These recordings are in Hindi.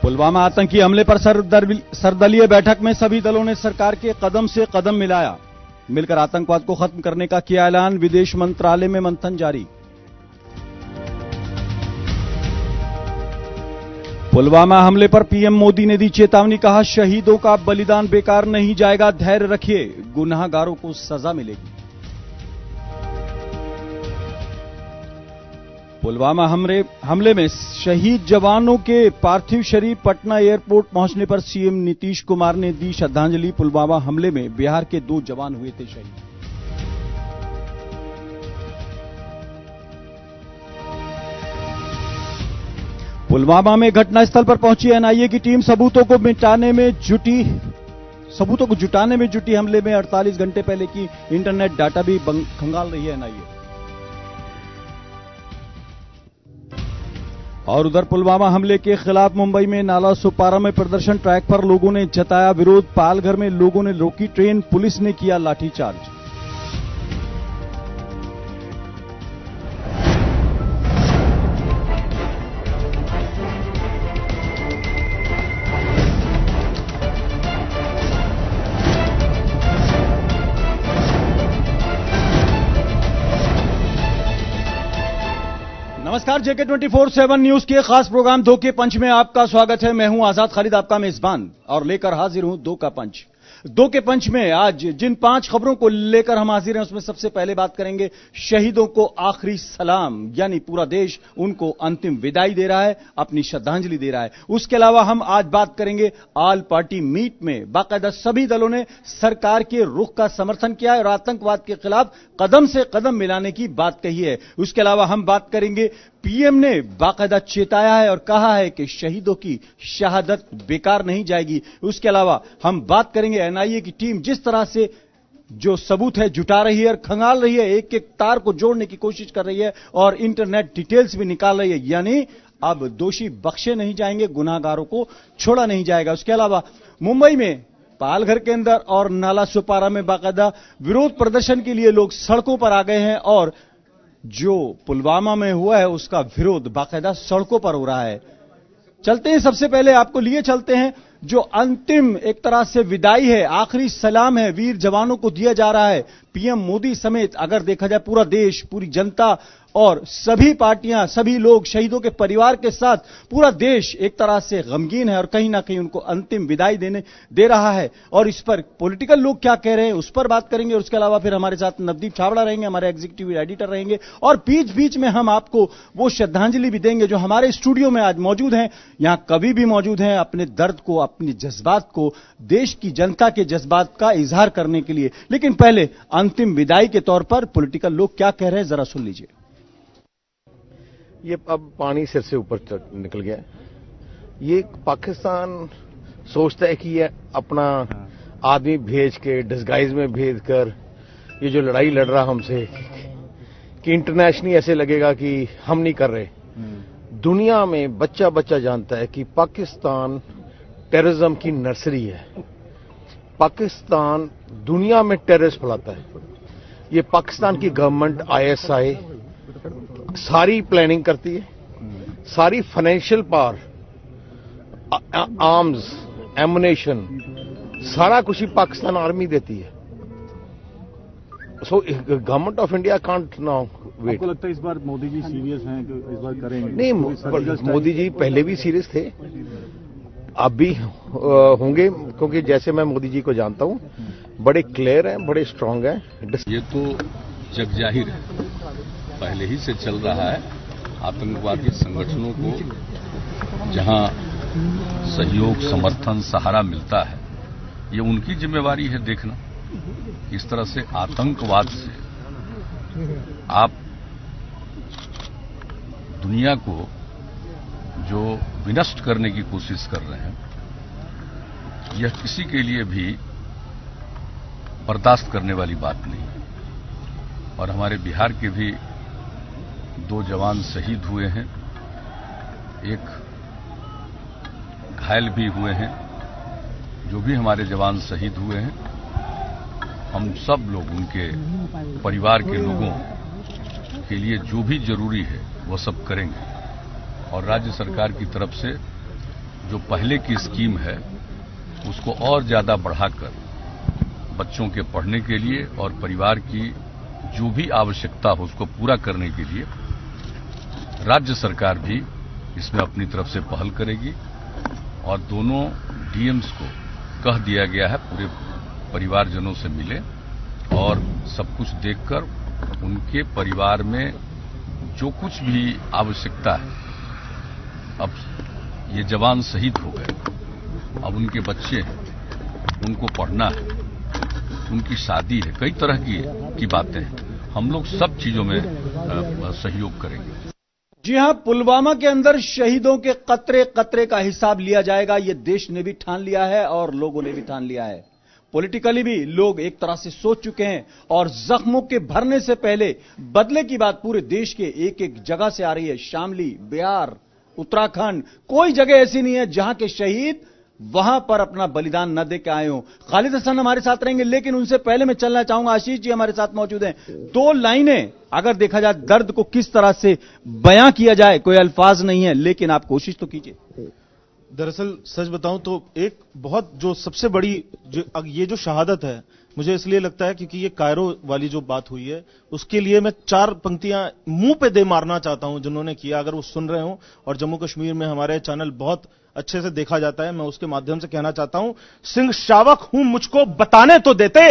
पुलवामा आतंकी हमले पर सर्वदलीय बैठक में सभी दलों ने सरकार के कदम से कदम मिलाया। मिलकर आतंकवाद को खत्म करने का किया ऐलान, विदेश मंत्रालय में मंथन जारी। पुलवामा हमले पर पीएम मोदी ने दी चेतावनी, कहा शहीदों का बलिदान बेकार नहीं जाएगा, धैर्य रखिए, गुनहगारों को सजा मिलेगी। पुलवामा हमले में शहीद जवानों के पार्थिव शरीर पटना एयरपोर्ट पहुंचने पर सीएम नीतीश कुमार ने दी श्रद्धांजलि। पुलवामा हमले में बिहार के 2 जवान हुए थे शहीद। पुलवामा में घटनास्थल पर पहुंची एनआईए की टीम सबूतों को जुटाने में जुटी। हमले में 48 घंटे पहले की इंटरनेट डाटा भी खंगाल रही है एनआईए। और उधर पुलवामा हमले के खिलाफ मुंबई में नाला सुपारा में प्रदर्शन, ट्रैक पर लोगों ने जताया विरोध। पालघर में लोगों ने रोकी ट्रेन, पुलिस ने किया लाठीचार्ज। नमस्कार, जेके 24/7 न्यूज के खास प्रोग्राम 2 के पंच में आपका स्वागत है। मैं हूं आजाद खालिद, आपका मेजबान, और लेकर हाजिर हूं 2 का पंच। 2 के पंच में आज जिन 5 खबरों को लेकर हम हाजिर हैं, उसमें सबसे पहले बात करेंगे शहीदों को आखिरी सलाम, यानी पूरा देश उनको अंतिम विदाई दे रहा है, अपनी श्रद्धांजलि दे रहा है। उसके अलावा हम आज बात करेंगे ऑल पार्टी मीट में बाकायदा सभी दलों ने सरकार के रुख का समर्थन किया है और आतंकवाद के खिलाफ कदम से कदम मिलाने की बात कही है। उसके अलावा हम बात करेंगे पीएम ने बाकायदा चेताया है और कहा है कि शहीदों की शहादत बेकार नहीं जाएगी। उसके अलावा हम बात करेंगे एनआईए की टीम जिस तरह से जो सबूत है जुटा रही है और खंगाल रही है, एक एक तार को जोड़ने की कोशिश कर रही है और इंटरनेट डिटेल्स भी निकाल रही है, यानी अब दोषी बख्शे नहीं जाएंगे, गुनाहगारों को छोड़ा नहीं जाएगा। उसके अलावा मुंबई में पालघर के अंदर और नाला सुपारा में बाकायदा विरोध प्रदर्शन के लिए लोग सड़कों पर आ गए हैं और जो पुलवामा में हुआ है उसका विरोध बाकायदा सड़कों पर हो रहा है। चलते हैं, सबसे पहले आपको लिए चलते हैं जो अंतिम एक तरह से विदाई है, आखिरी सलाम है, वीर जवानों को दिया जा रहा है। पीएम मोदी समेत अगर देखा जाए पूरा देश, पूरी जनता और सभी पार्टियां, सभी लोग शहीदों के परिवार के साथ पूरा देश एक तरह से गमगीन है और कहीं ना कहीं उनको अंतिम विदाई दे रहा है। और इस पर पॉलिटिकल लोग क्या कह रहे हैं उस पर बात करेंगे। उसके अलावा फिर हमारे साथ नवदीप छाबड़ा रहेंगे, हमारे एग्जीक्यूटिव एडिटर रहेंगे, और बीच बीच में हम आपको वो श्रद्धांजलि भी देंगे जो हमारे स्टूडियो में आज मौजूद हैं, यहां कभी भी मौजूद हैं, अपने दर्द को, अपने जज्बात को, देश की जनता के जज्बात का इजहार करने के लिए। लेकिन पहले अंतिम विदाई के तौर पर पॉलिटिकल लोग क्या कह रहे हैं जरा सुन लीजिए। ये अब पानी सिर से ऊपर निकल गया। ये पाकिस्तान सोचता है कि ये अपना आदमी भेज के, डिस्गाइज में भेज कर ये जो लड़ाई लड़ रहा हमसे, कि इंटरनेशनली ऐसे लगेगा कि हम नहीं कर रहे। दुनिया में बच्चा बच्चा जानता है कि पाकिस्तान टेररिज्म की नर्सरी है। पाकिस्तान दुनिया में टेररिस्ट फैलाता है। ये पाकिस्तान की गवर्नमेंट ISI सारी प्लानिंग करती है, सारी फाइनेंशियल पावर, आर्म्स, एमुनेशन, सारा कुछ ही पाकिस्तान आर्मी देती है। So government of India can't now wait. आपको लगता है इस बार मोदी जी सीरियस हैं कि इस बार करेंगे? नहीं, मोदी जी पहले भी सीरियस थे, अब भी होंगे, क्योंकि जैसे मैं मोदी जी को जानता हूं, बड़े क्लियर हैं, बड़े स्ट्रांग हैं। ये तो जग जाहिर है, पहले ही से चल रहा है। आतंकवादी संगठनों को जहां सहयोग, समर्थन, सहारा मिलता है, ये उनकी जिम्मेवारी है देखना। इस तरह से आतंकवाद से आप दुनिया को जो विनष्ट करने की कोशिश कर रहे हैं, यह किसी के लिए भी बर्दाश्त करने वाली बात नहीं है। और हमारे बिहार के भी 2 जवान शहीद हुए हैं, एक घायल भी हुए हैं। जो भी हमारे जवान शहीद हुए हैं, हम सब लोग उनके परिवार के लोगों के लिए जो भी जरूरी है वो सब करेंगे। और राज्य सरकार की तरफ से जो पहले की स्कीम है उसको और ज्यादा बढ़ाकर बच्चों के पढ़ने के लिए और परिवार की जो भी आवश्यकता हो उसको पूरा करने के लिए राज्य सरकार भी इसमें अपनी तरफ से पहल करेगी और दोनों डीएम्स को कह दिया गया है पूरे परिवारजनों से मिले और सब कुछ देखकर उनके परिवार में जो कुछ भी आवश्यकता है, अब ये जवान शहीद हो गए, अब उनके बच्चे हैं, उनको पढ़ना है, उनकी शादी है, कई तरह की बातें हैं, हम लोग सब चीजों में सहयोग करेंगे। जी हां, पुलवामा के अंदर शहीदों के कतरे कतरे का हिसाब लिया जाएगा, ये देश ने भी ठान लिया है और लोगों ने भी ठान लिया है। पॉलिटिकली भी लोग एक तरह से सोच चुके हैं और जख्मों के भरने से पहले बदले की बात पूरे देश के एक एक जगह से आ रही है। शामली, बिहार, उत्तराखंड, कोई जगह ऐसी नहीं है जहां के शहीद वहां पर अपना बलिदान न दे के आए हो। खालिद हसन हमारे साथ रहेंगे, लेकिन उनसे पहले मैं चलना चाहूंगा, आशीष जी हमारे साथ मौजूद हैं। दो लाइनें अगर देखा जाए दर्द को किस तरह से बयां किया जाए, कोई अल्फाज नहीं है, लेकिन आप कोशिश तो कीजिए। दरअसल सच बताऊं तो एक बहुत जो सबसे बड़ी ये जो शहादत है, मुझे इसलिए लगता है क्योंकि ये कायरो वाली जो बात हुई है उसके लिए मैं 4 पंक्तियां मुंह पे दे मारना चाहता हूं जिन्होंने किया, अगर वो सुन रहे हो और जम्मू कश्मीर में हमारे चैनल बहुत अच्छे से देखा जाता है, मैं उसके माध्यम से कहना चाहता हूं, सिंह शावक हूं मुझको बताने तो देते,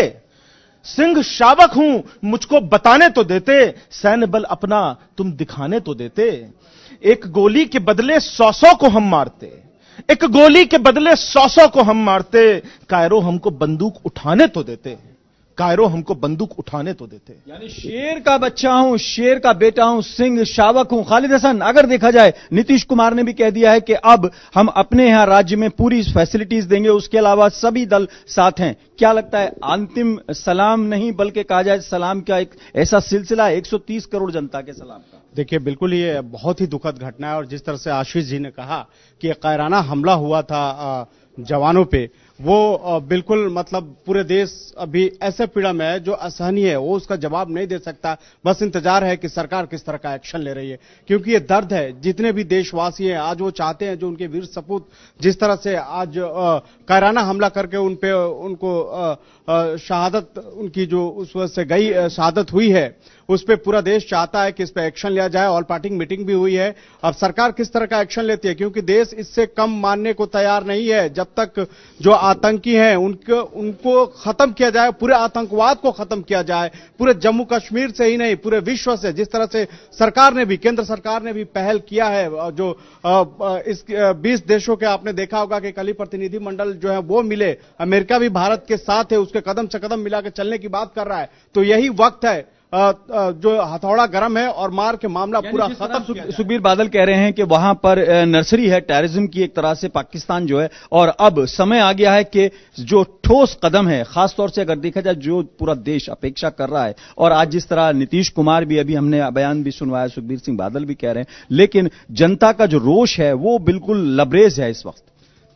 सिंह शावक हूं मुझको बताने तो देते, सैन्य बल अपना तुम दिखाने तो देते, एक गोली के बदले 100 को हम मारते, एक गोली के बदले 100 को हम मारते, कायरो हमको बंदूक उठाने तो देते, कायरो हमको बंदूक उठाने तो देते। यानी शेर का बच्चा हूं, शेर का बेटा हूं, सिंह शावक हूं। खालिद हसन, अगर देखा जाए नीतीश कुमार ने भी कह दिया है कि अब हम अपने यहां राज्य में पूरी फैसिलिटीज देंगे, उसके अलावा सभी दल साथ हैं। क्या लगता है, अंतिम सलाम नहीं बल्कि कहा जाए सलाम का एक ऐसा सिलसिला है 130 करोड़ जनता के सलाम का? देखिए, बिल्कुल ये बहुत ही दुखद घटना है और जिस तरह से आशीष जी ने कहा कि कायराना हमला हुआ था जवानों पे, वो बिल्कुल मतलब पूरे देश अभी ऐसे पीड़ा में है जो असहनीय है, वो उसका जवाब नहीं दे सकता। बस इंतजार है कि सरकार किस तरह का एक्शन ले रही है, क्योंकि ये दर्द है। जितने भी देशवासी हैं आज वो चाहते हैं जो उनके वीर सपूत जिस तरह से आज कायराना हमला करके उनको शहादत उनकी जो उस वजह से गई शहादत हुई है, उस पर पूरा देश चाहता है कि इस पर एक्शन लिया जाए। ऑल पार्टी मीटिंग भी हुई है। अब सरकार किस तरह का एक्शन लेती है, क्योंकि देश इससे कम मानने को तैयार नहीं है। जब तक जो आतंकी हैं उनको खत्म किया जाए, पूरे आतंकवाद को खत्म किया जाए, पूरे जम्मू कश्मीर से ही नहीं पूरे विश्व से, जिस तरह से सरकार ने भी, केंद्र सरकार ने भी पहल किया है, जो इस 20 देशों के आपने देखा होगा कि कल ही प्रतिनिधिमंडल जो है वो मिले, अमेरिका भी भारत के साथ है, उसके कदम से कदम मिलाकर चलने की बात कर रहा है। तो यही वक्त है जो हथौड़ा गर्म है और मार के मामला पूरा खत्म। सुखबीर बादल कह रहे हैं कि वहां पर नर्सरी है टेररिज्म की एक तरह से पाकिस्तान जो है, और अब समय आ गया है कि जो ठोस कदम है, खासतौर से अगर देखा जाए जो पूरा देश अपेक्षा कर रहा है, और आज जिस तरह नीतीश कुमार भी, अभी हमने बयान भी सुनवाया, सुखबीर सिंह बादल भी कह रहे हैं, लेकिन जनता का जो रोष है वो बिल्कुल लबरेज है। इस वक्त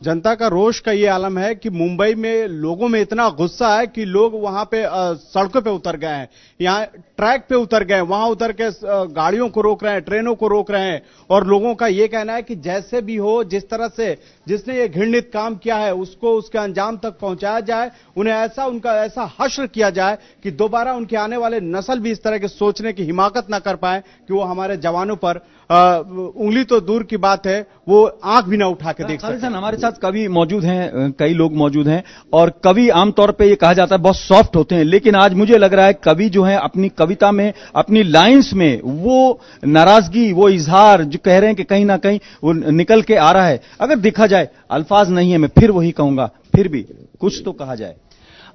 जनता का रोष का ये आलम है कि मुंबई में लोगों में इतना गुस्सा है कि लोग वहां पे सड़कों पे उतर गए हैं, यहाँ ट्रैक पे उतर गए, वहां उतर के गाड़ियों को रोक रहे हैं, ट्रेनों को रोक रहे हैं, और लोगों का ये कहना है कि जैसे भी हो, जिस तरह से जिसने ये घृणित काम किया है उसको उसके अंजाम तक पहुंचाया जाए, उन्हें उनका ऐसा हश्र किया जाए कि दोबारा उनके आने वाले नस्ल भी इस तरह के सोचने की हिमाकत ना कर पाए कि वो हमारे जवानों पर उंगली तो दूर की बात है, वो आंख भी ना उठा के देख सकते। हमारे साथ कवि मौजूद हैं, कई लोग मौजूद हैं, और कवि आमतौर पे ये कहा जाता है बहुत सॉफ्ट होते हैं, लेकिन आज मुझे लग रहा है कवि जो है अपनी कविता में, अपनी लाइंस में वो नाराजगी, वो इजहार जो कह रहे हैं कि कहीं ना कहीं वो निकल के आ रहा है। अगर देखा जाए, अल्फाज नहीं है, मैं फिर वही कहूंगा, फिर भी कुछ तो कहा जाए।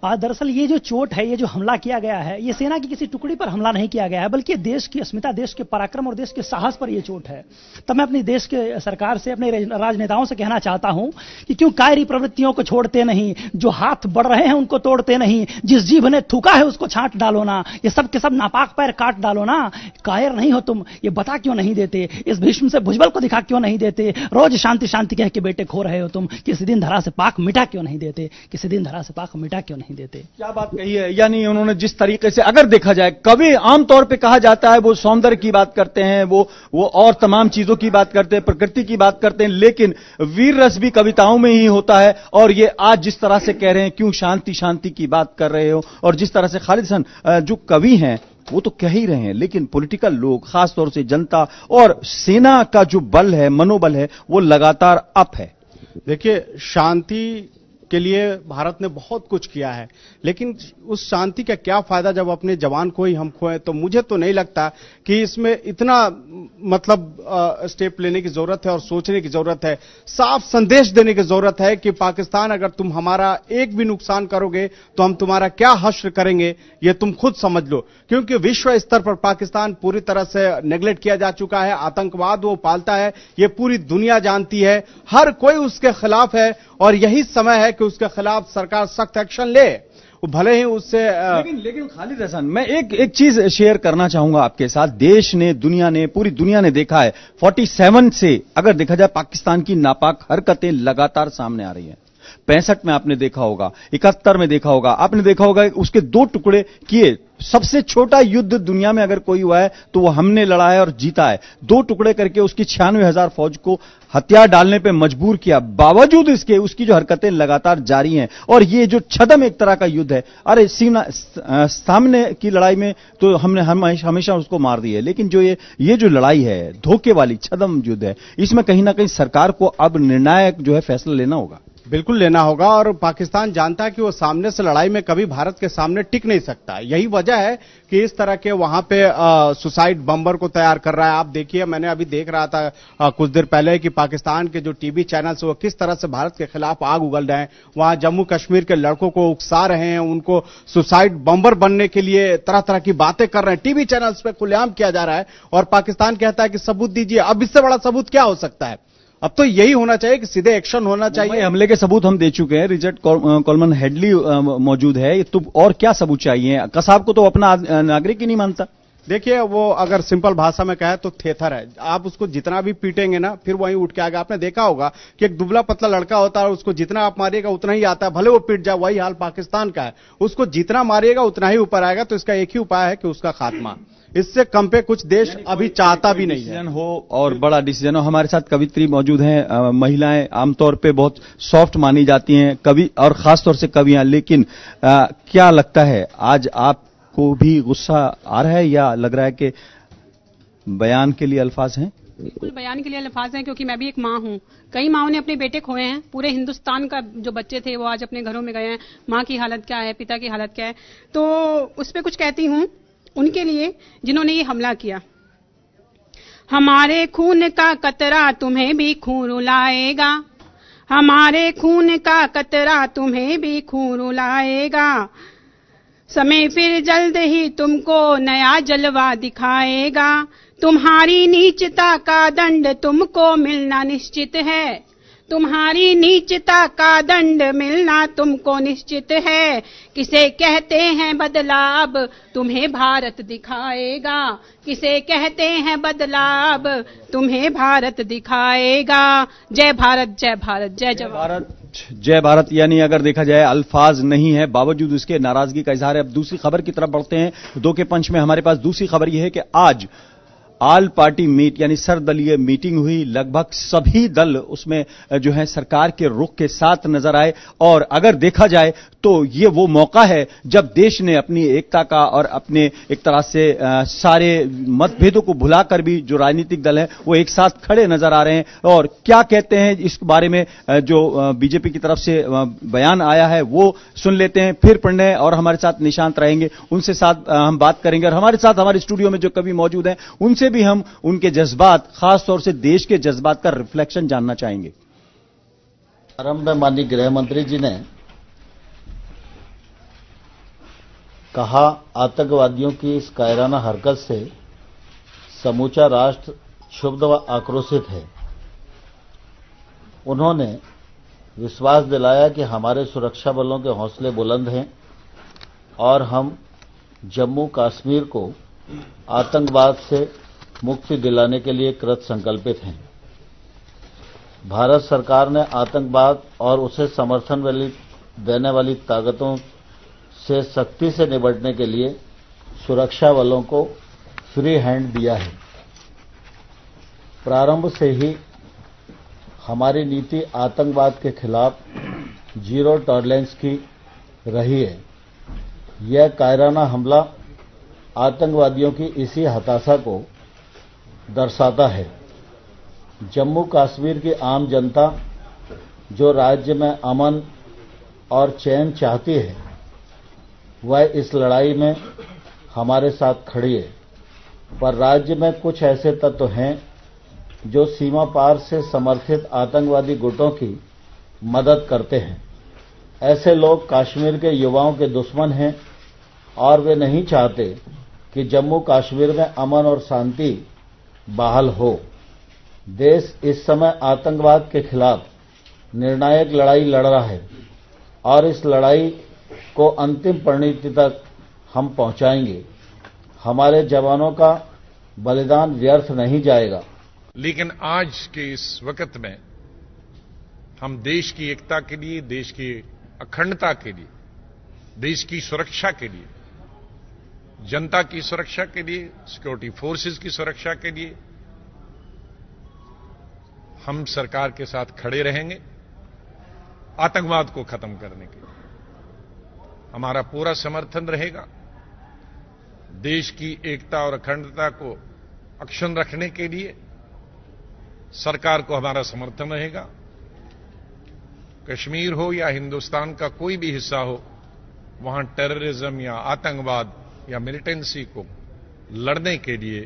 दरअसल ये जो चोट है, ये जो हमला किया गया है, ये सेना की किसी टुकड़ी पर हमला नहीं किया गया है, बल्कि देश की अस्मिता, देश के पराक्रम और देश के साहस पर यह चोट है। तब मैं अपनी देश के सरकार से, अपने राजनेताओं से कहना चाहता हूं कि क्यों कायरी प्रवृत्तियों को छोड़ते नहीं, जो हाथ बढ़ रहे हैं उनको तोड़ते नहीं, जिस जीभ ने थूका है उसको छांट डालो ना, ये सब के सब नापाक पैर काट डालो ना। कायर नहीं हो तुम, ये बता क्यों नहीं देते, इस भीष्म से भुजबल को दिखा क्यों नहीं देते, रोज शांति शांति कह के बेटे खो रहे हो तुम, किसी दिन धरा से पाक मिटा क्यों नहीं देते, किसी दिन धरा से पाक मिटा क्यों नहीं नहीं देते। क्या बात कही है, यानी उन्होंने जिस तरीके से, अगर देखा जाए, कवि आमतौर पे कहा जाता है वो सौंदर्य की बात करते हैं, वो और तमाम चीजों की बात करते हैं, प्रकृति की बात करते हैं, लेकिन वीर रस भी कविताओं में ही होता है। और ये आज जिस तरह से कह रहे हैं, क्यों शांति शांति की बात कर रहे हो, और जिस तरह से खालिद हसन जो कवि हैं वो तो कह ही रहे हैं, लेकिन पॉलिटिकल लोग, खासतौर से जनता और सेना का जो बल है, मनोबल है, वो लगातार अप है। देखिए, शांति के लिए भारत ने बहुत कुछ किया है, लेकिन उस शांति का क्या फायदा जब अपने जवान को ही हम खोए। तो मुझे तो नहीं लगता कि इसमें इतना मतलब स्टेप लेने की जरूरत है और सोचने की जरूरत है। साफ संदेश देने की जरूरत है कि पाकिस्तान, अगर तुम हमारा एक भी नुकसान करोगे तो हम तुम्हारा क्या हश्र करेंगे, ये तुम खुद समझ लो। क्योंकि विश्व स्तर पर पाकिस्तान पूरी तरह से नेग्लेक्ट किया जा चुका है। आतंकवाद वो पालता है, ये पूरी दुनिया जानती है, हर कोई उसके खिलाफ है, और यही समय है कि उसके खिलाफ सरकार सख्त एक्शन ले। वो भले ही उससे लेकिन खालिद हसन, मैं एक चीज शेयर करना चाहूंगा आपके साथ। देश ने, दुनिया ने, पूरी दुनिया ने देखा है, 47 से अगर देखा जाए पाकिस्तान की नापाक हरकतें लगातार सामने आ रही हैं। 65 में आपने देखा होगा, 71 में देखा होगा, आपने देखा होगा उसके 2 टुकड़े किए। सबसे छोटा युद्ध दुनिया में अगर कोई हुआ है तो वो हमने लड़ा है और जीता है। 2 टुकड़े करके उसकी 96,000 फौज को हथियार डालने पे मजबूर किया। बावजूद इसके उसकी जो हरकतें लगातार जारी हैं, और ये जो छदम एक तरह का युद्ध है, अरे सामने की लड़ाई में तो हमने हमेशा उसको मार दिया है, लेकिन जो ये जो लड़ाई है, धोखे वाली छदम युद्ध है, इसमें कहीं ना कहीं सरकार को अब निर्णायक जो है फैसला लेना होगा। बिल्कुल लेना होगा, और पाकिस्तान जानता है कि वो सामने से लड़ाई में कभी भारत के सामने टिक नहीं सकता। यही वजह है कि इस तरह के वहां पे सुसाइड बम्बर को तैयार कर रहा है। आप देखिए, मैंने अभी देख रहा था कुछ देर पहले कि पाकिस्तान के जो टीवी चैनल्स वो किस तरह से भारत के खिलाफ आग उगल रहे हैं। वहां जम्मू कश्मीर के लड़कों को उकसा रहे हैं, उनको सुसाइड बम्बर बनने के लिए तरह तरह की बातें कर रहे हैं। टीवी चैनल्स पे खुलेआम किया जा रहा है, और पाकिस्तान कहता है कि सबूत दीजिए। अब इससे बड़ा सबूत क्या हो सकता है? अब तो यही होना चाहिए कि सीधे एक्शन होना चाहिए। हमले के सबूत हम दे चुके हैं, रिचर्ड कोलमन हेडली मौजूद है, तो और क्या सबूत चाहिए? कसाब को तो अपना नागरिक ही नहीं मानता। देखिए, वो अगर सिंपल भाषा में कहे तो थेथर है। आप उसको जितना भी पीटेंगे ना, फिर वहीं उठ के आएगा। आपने देखा होगा कि एक दुबला पतला लड़का होता है, उसको जितना आप मारिएगा उतना ही आता है, भले वो पीट जाए। वही हाल पाकिस्तान का है, उसको जितना मारिएगा उतना ही ऊपर आएगा। तो इसका एक ही उपाय है कि उसका खात्मा। इससे कम पे कुछ देश अभी चाहता भी नहीं है हो, और बड़ा डिसीजन हो। हमारे साथ कवित्री मौजूद हैं। महिलाएं आमतौर पे बहुत सॉफ्ट मानी जाती हैं, कवि और खासतौर से कवियां, लेकिन क्या लगता है आज आपको भी गुस्सा आ रहा है, या लग रहा है कि बयान के लिए अल्फाज हैं? बिल्कुल बयान के लिए अल्फाज हैं, क्योंकि मैं भी एक माँ हूँ। कई माओं ने अपने बेटे खोए हैं। पूरे हिंदुस्तान का जो बच्चे थे वो आज अपने घरों में गए हैं। माँ की हालत क्या है, पिता की हालत क्या है, तो उस पर कुछ कहती हूँ उनके लिए जिन्होंने ये हमला किया। हमारे खून का कतरा तुम्हें भी खून रुलाएगा, हमारे खून का कतरा तुम्हें भी खून रुलाएगा। समय फिर जल्द ही तुमको नया जलवा दिखाएगा। तुम्हारी नीचता का दंड तुमको मिलना निश्चित है, तुम्हारी नीचता का दंड मिलना तुमको निश्चित है। किसे कहते हैं बदलाव तुम्हें भारत दिखाएगा, किसे कहते हैं बदलाव तुम्हें भारत दिखाएगा। जय भारत, जय भारत, जय जवान। जय भारत। यानी अगर देखा जाए अल्फाज नहीं है, बावजूद उसके नाराजगी का इजहार है। अब दूसरी खबर की तरफ बढ़ते हैं। 2 के पंच में हमारे पास दूसरी खबर यह है कि आज ऑल पार्टी मीट यानी सर्वदलीय मीटिंग हुई। लगभग सभी दल उसमें जो है सरकार के रुख के साथ नजर आए, और अगर देखा जाए तो ये वो मौका है जब देश ने अपनी एकता का और अपने एक तरह से सारे मतभेदों को भुलाकर भी जो राजनीतिक दल हैं वो एक साथ खड़े नजर आ रहे हैं। और क्या कहते हैं इस बारे में जो बीजेपी की तरफ से बयान आया है वो सुन लेते हैं, फिर पढ़ने। और हमारे साथ निशांत रहेंगे, उनसे साथ हम बात करेंगे, और हमारे साथ हमारे स्टूडियो में जो कवि मौजूद हैं उनसे भी हम उनके जज्बात, खासतौर से देश के जज्बात का रिफ्लेक्शन जानना चाहेंगे। आरंभ में माननीय गृह मंत्री जी ने कहा, आतंकवादियों की इस कायराना हरकत से समूचा राष्ट्र क्षुब्ध व आक्रोशित है। उन्होंने विश्वास दिलाया कि हमारे सुरक्षा बलों के हौसले बुलंद हैं और हम जम्मू कश्मीर को आतंकवाद से मुक्ति दिलाने के लिए कृत संकल्पित हैं। भारत सरकार ने आतंकवाद और उसे समर्थन देने वाली ताकतों से सख्ती से निपटने के लिए सुरक्षा बलों को फ्री हैंड दिया है। प्रारंभ से ही हमारी नीति आतंकवाद के खिलाफ जीरो टॉलरेंस की रही है। यह कायराना हमला आतंकवादियों की इसी हताशा को दर्शाता है। जम्मू कश्मीर की आम जनता जो राज्य में अमन और चैन चाहती है, वह इस लड़ाई में हमारे साथ खड़ी है, पर राज्य में कुछ ऐसे तत्व हैं जो सीमा पार से समर्थित आतंकवादी गुटों की मदद करते हैं। ऐसे लोग कश्मीर के युवाओं के दुश्मन हैं और वे नहीं चाहते कि जम्मू कश्मीर में अमन और शांति बहाल हो। देश इस समय आतंकवाद के खिलाफ निर्णायक लड़ाई लड़ रहा है और इस लड़ाई को अंतिम परिणति तक हम पहुंचाएंगे। हमारे जवानों का बलिदान व्यर्थ नहीं जाएगा। लेकिन आज के इस वक्त में हम देश की एकता के लिए, देश की अखंडता के लिए, देश की सुरक्षा के लिए, जनता की सुरक्षा के लिए, सिक्योरिटी फोर्सेस की सुरक्षा के लिए हम सरकार के साथ खड़े रहेंगे। आतंकवाद को खत्म करने के लिए हमारा पूरा समर्थन रहेगा। देश की एकता और अखंडता को अक्षुण्ण रखने के लिए सरकार को हमारा समर्थन रहेगा। कश्मीर हो या हिंदुस्तान का कोई भी हिस्सा हो, वहां टेररिज्म या आतंकवाद या मिलिटेंसी को लड़ने के लिए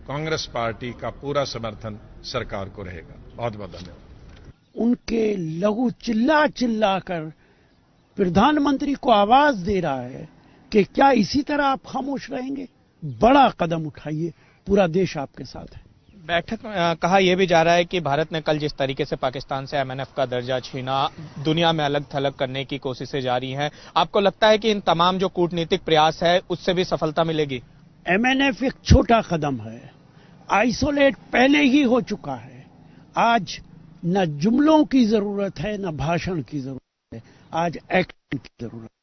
कांग्रेस पार्टी का पूरा समर्थन सरकार को रहेगा। बहुत बहुत धन्यवाद। उनके लहू चिल्ला चिल्ला कर प्रधानमंत्री को आवाज दे रहा है कि क्या इसी तरह आप खामोश रहेंगे? बड़ा कदम उठाइए, पूरा देश आपके साथ है। बैठक में कहा यह भी जा रहा है कि भारत ने कल जिस तरीके से पाकिस्तान से एमएनएफ का दर्जा छीना, दुनिया में अलग थलग करने की कोशिशें जारी हैं। आपको लगता है कि इन तमाम जो कूटनीतिक प्रयास है उससे भी सफलता मिलेगी? एमएनएफ एक छोटा कदम है, आइसोलेट पहले ही हो चुका है। आज न जुमलों की जरूरत है, न भाषण की जरूरत है, आज एक्शन की जरूरत है।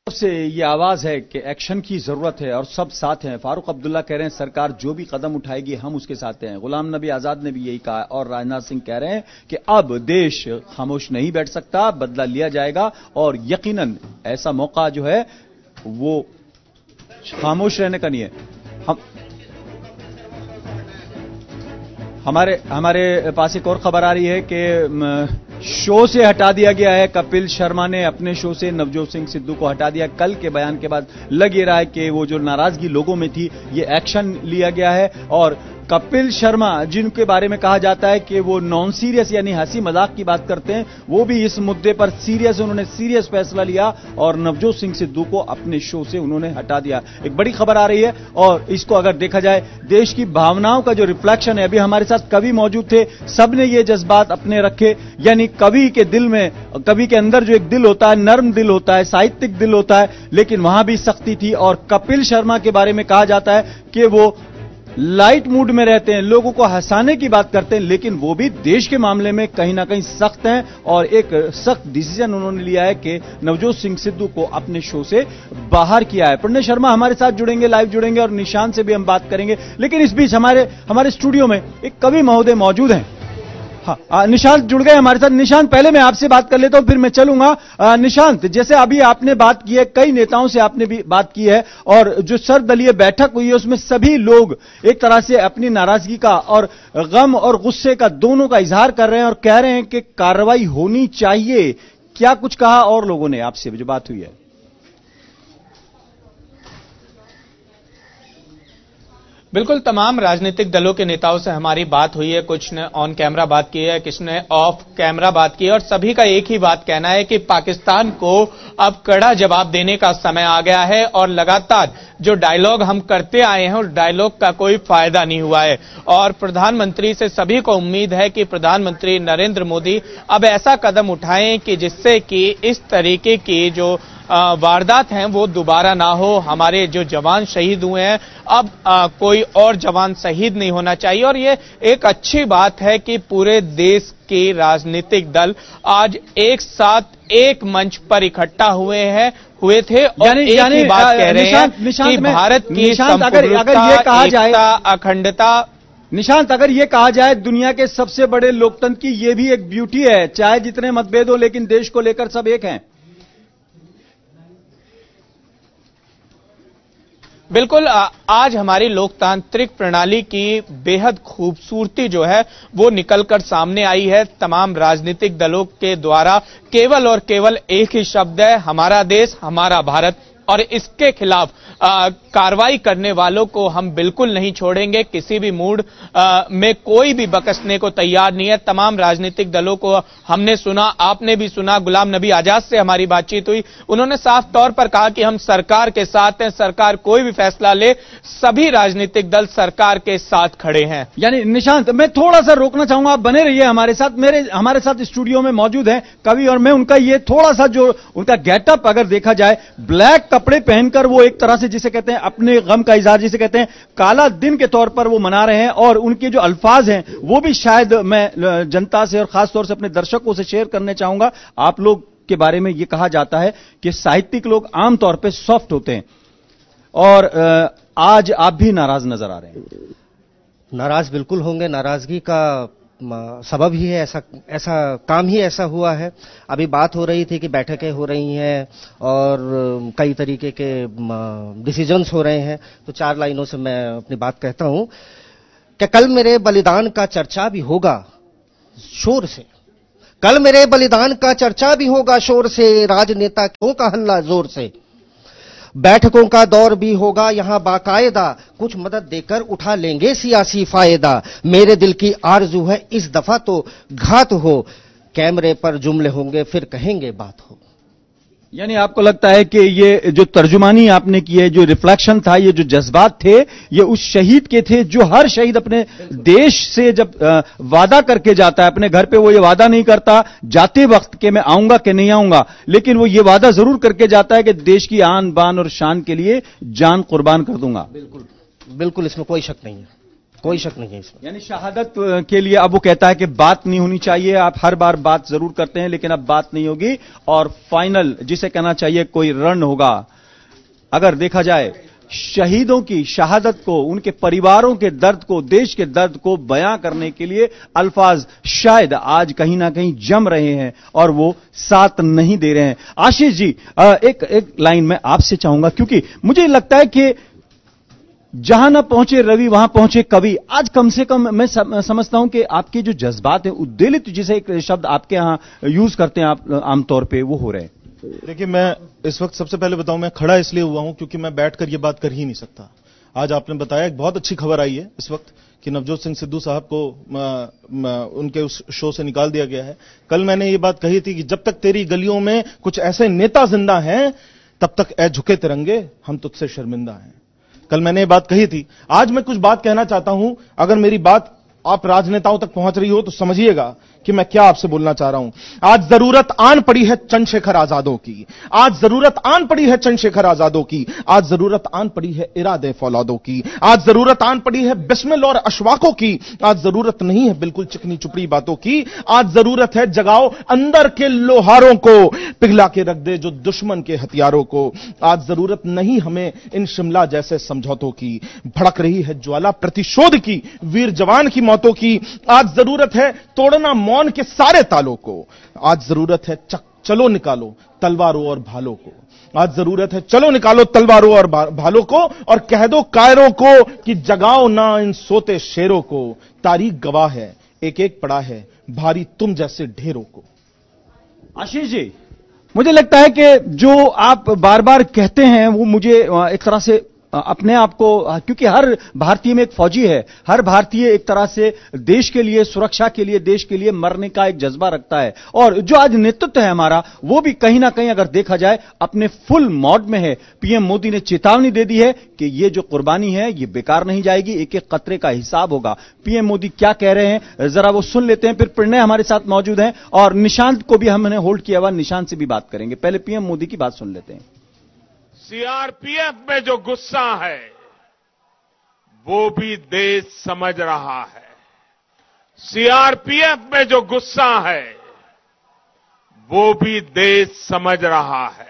से ये आवाज है कि एक्शन की जरूरत है और सब साथ हैं। फारूक अब्दुल्ला कह रहे हैं सरकार जो भी कदम उठाएगी हम उसके साथ हैं। गुलाम नबी आजाद ने भी यही कहा और राजनाथ सिंह कह रहे हैं कि अब देश खामोश नहीं बैठ सकता, बदला लिया जाएगा और यकीनन ऐसा मौका जो है वो खामोश रहने का नहीं है। हमारे पास एक और खबर आ रही है कि शो से हटा दिया गया है। कपिल शर्मा ने अपने शो से नवजोत सिंह सिद्धू को हटा दिया। कल के बयान के बाद लग ये रहा है कि वो जो नाराजगी लोगों में थी, ये एक्शन लिया गया है। और कपिल शर्मा जिनके बारे में कहा जाता है कि वो नॉन सीरियस यानी हंसी मजाक की बात करते हैं, वो भी इस मुद्दे पर सीरियस, उन्होंने सीरियस फैसला लिया और नवजोत सिंह सिद्धू को अपने शो से उन्होंने हटा दिया। एक बड़ी खबर आ रही है और इसको अगर देखा जाए देश की भावनाओं का जो रिफ्लेक्शन है। अभी हमारे साथ कवि मौजूद थे, सबने ये जज्बात अपने रखे, यानी कवि के दिल में, कवि के अंदर जो एक दिल होता है, नर्म दिल होता है, साहित्यिक दिल होता है, लेकिन वहां भी सख्ती थी। और कपिल शर्मा के बारे में कहा जाता है कि वो लाइट मूड में रहते हैं, लोगों को हंसाने की बात करते हैं, लेकिन वो भी देश के मामले में कहीं ना कहीं सख्त हैं और एक सख्त डिसीजन उन्होंने लिया है कि नवजोत सिंह सिद्धू को अपने शो से बाहर किया है। प्रणय शर्मा हमारे साथ जुड़ेंगे, लाइव जुड़ेंगे और निशांत से भी हम बात करेंगे, लेकिन इस बीच हमारे स्टूडियो में एक कवि महोदय मौजूद हैं। हाँ, निशांत जुड़ गए हमारे साथ। निशांत, पहले मैं आपसे बात कर लेता हूं, फिर मैं चलूंगा। निशांत, जैसे अभी आपने बात की है, कई नेताओं से आपने भी बात की है और जो सर्वदलीय बैठक हुई है उसमें सभी लोग एक तरह से अपनी नाराजगी का और गम और गुस्से का दोनों का इजहार कर रहे हैं और कह रहे हैं कि कार्रवाई होनी चाहिए। क्या कुछ कहा और लोगों ने आपसे जो बात हुई है? बिल्कुल, तमाम राजनीतिक दलों के नेताओं से हमारी बात हुई है। कुछ ने ऑन कैमरा बात की है, किसी ने ऑफ कैमरा बात की है और सभी का एक ही बात कहना है कि पाकिस्तान को अब कड़ा जवाब देने का समय आ गया है और लगातार जो डायलॉग हम करते आए हैं उस डायलॉग का कोई फायदा नहीं हुआ है। और प्रधानमंत्री से सभी को उम्मीद है कि प्रधानमंत्री नरेंद्र मोदी अब ऐसा कदम उठाएं कि जिससे कि इस तरीके की जो वारदात हैं वो दोबारा ना हो। हमारे जो जवान शहीद हुए हैं, अब कोई और जवान शहीद नहीं होना चाहिए। और ये एक अच्छी बात है कि पूरे देश के राजनीतिक दल आज एक साथ एक मंच पर इकट्ठा हुए थे और एक ही बात कह रहे हैं कि भारत की संपूर्णता, एकता, अखंडता। निशांत, अगर ये कहा जाए दुनिया के सबसे बड़े लोकतंत्र की ये भी एक ब्यूटी है, चाहे जितने मतभेद हो लेकिन देश को लेकर सब एक हैं। बिल्कुल, आज हमारी लोकतांत्रिक प्रणाली की बेहद खूबसूरती जो है वो निकलकर सामने आई है। तमाम राजनीतिक दलों के द्वारा केवल और केवल एक ही शब्द है, हमारा देश, हमारा भारत। और इसके खिलाफ कार्रवाई करने वालों को हम बिल्कुल नहीं छोड़ेंगे। किसी भी मूड में कोई भी बकसने को तैयार नहीं है। तमाम राजनीतिक दलों को हमने सुना, आपने भी सुना। गुलाम नबी आजाद से हमारी बातचीत हुई, उन्होंने साफ तौर पर कहा कि हम सरकार के साथ हैं, सरकार कोई भी फैसला ले, सभी राजनीतिक दल सरकार के साथ खड़े हैं। यानी निशांत, मैं थोड़ा सा रोकना चाहूंगा, आप बने रहिए हमारे साथ। हमारे साथ स्टूडियो में मौजूद है कवि, और मैं उनका ये थोड़ा सा जो उनका गेटअप अगर देखा जाए, ब्लैक कपड़े पहनकर वो एक तरह से जिसे कहते हैं अपने गम का इजहार जिसे कहते हैं काला दिन के तौर पर वो मना रहे हैं। और उनके जो अल्फाज हैं वो भी शायद मैं जनता से और खासतौर से अपने दर्शकों से शेयर करने चाहूंगा। आप लोग के बारे में ये कहा जाता है कि साहित्यिक लोग आमतौर पर सॉफ्ट होते हैं, और आज आप भी नाराज नजर आ रहे हैं। नाराज बिल्कुल होंगे, नाराजगी का सबब ही है, ऐसा काम ही ऐसा हुआ है। अभी बात हो रही थी कि बैठकें हो रही हैं और कई तरीके के डिसीजंस हो रहे हैं, तो 4 लाइनों से मैं अपनी बात कहता हूं कि कल मेरे बलिदान का चर्चा भी होगा शोर से, कल मेरे बलिदान का चर्चा भी होगा शोर से, राजनेताओं का हल्ला जोर से, बैठकों का दौर भी होगा यहां बाकायदा, कुछ मदद देकर उठा लेंगे सियासी फायदा, मेरे दिल की आरजू है इस दफा तो घात हो, कैमरे पर जुमले होंगे फिर कहेंगे बात हो। यानी आपको लगता है कि ये जो तर्जुमानी आपने की है, जो रिफ्लेक्शन था, ये जो जज्बात थे, ये उस शहीद के थे जो हर शहीद अपने देश से जब वादा करके जाता है, अपने घर पे वो ये वादा नहीं करता जाते वक्त कि मैं आऊंगा कि नहीं आऊंगा, लेकिन वो ये वादा जरूर करके जाता है कि देश की आन बान और शान के लिए जान कुर्बान कर दूंगा। बिल्कुल बिल्कुल, इसमें कोई शक नहीं है, कोई शक नहीं है इसमें। यानी शहादत के लिए अब वो कहता है कि बात नहीं होनी चाहिए, आप हर बार बात जरूर करते हैं लेकिन अब बात नहीं होगी, और फाइनल जिसे कहना चाहिए कोई रन होगा। अगर देखा जाए शहीदों की शहादत को, उनके परिवारों के दर्द को, देश के दर्द को बयां करने के लिए अल्फाज शायद आज कहीं ना कहीं जम रहे हैं और वो साथ नहीं दे रहे हैं। आशीष जी, एक लाइन मैं आपसे चाहूंगा, क्योंकि मुझे लगता है कि जहां न पहुंचे रवि वहां पहुंचे कवि। आज कम से कम मैं समझता हूं कि आपके जो जज्बात हैं, उद्वेलित जिसे एक शब्द आपके यहां यूज करते हैं आप आमतौर पे, वो हो रहे हैं। देखिए, मैं इस वक्त सबसे पहले बताऊं, मैं खड़ा इसलिए हुआ हूं क्योंकि मैं बैठकर ये बात कर ही नहीं सकता। आज आपने बताया, एक बहुत अच्छी खबर आई है इस वक्त कि नवजोत सिंह सिद्धू साहब को उनके उस शो से निकाल दिया गया है। कल मैंने ये बात कही थी कि जब तक तेरी गलियों में कुछ ऐसे नेता जिंदा हैं, तब तक ऐ झुके तिरंगे हम तुझसे शर्मिंदा हैं। कल मैंने ये बात कही थी। आज मैं कुछ बात कहना चाहता हूं, अगर मेरी बात आप राजनेताओं तक पहुंच रही हो तो समझिएगा कि मैं क्या आपसे बोलना चाह रहा हूं। आज जरूरत आन पड़ी है चंद्रशेखर आजादों की, आज जरूरत आन पड़ी है चंद्रशेखर आजादों की, आज जरूरत आन पड़ी है इरादे फौलादों की, आज जरूरत आन पड़ी है बिस्मिल और अशवाकों की, आज जरूरत नहीं है बिल्कुल चिकनी चुपड़ी बातों की, आज जरूरत है जगाओ अंदर के लोहारों को, पिघला के रख दे जो दुश्मन के हथियारों को। आज जरूरत नहीं हमें इन शिमला जैसे समझौतों की, भड़क रही है ज्वाला प्रतिशोध की, वीर जवान की मौतों की। आज जरूरत है तोड़ना मौन के सारे तालों को, आज जरूरत है चलो निकालो तलवारों और भालों को, आज जरूरत है चलो निकालो तलवारों और भालों को, और कह दो कायरों को कि जगाओ ना इन सोते शेरों को, तारीख गवाह है एक एक पड़ा है भारी तुम जैसे ढेरों को। आशीष जी, मुझे लगता है कि जो आप बार बार कहते हैं वो मुझे एक तरह से अपने आप को, क्योंकि हर भारतीय में एक फौजी है, हर भारतीय एक तरह से देश के लिए, सुरक्षा के लिए, देश के लिए मरने का एक जज्बा रखता है। और जो आज नेतृत्व है हमारा, वो भी कहीं ना कहीं अगर देखा जाए अपने फुल मोड में है। पीएम मोदी ने चेतावनी दे दी है कि ये जो कुर्बानी है ये बेकार नहीं जाएगी, एक एक कतरे का हिसाब होगा। पीएम मोदी क्या कह रहे हैं जरा वो सुन लेते हैं, फिर प्रणय हमारे साथ मौजूद हैं और निशांत को भी हमने होल्ड किया हुआ, निशांत से भी बात करेंगे। पहले पीएम मोदी की बात सुन लेते हैं। सीआरपीएफ में जो गुस्सा है वो भी देश समझ रहा है। सीआरपीएफ में जो गुस्सा है वो भी देश समझ रहा है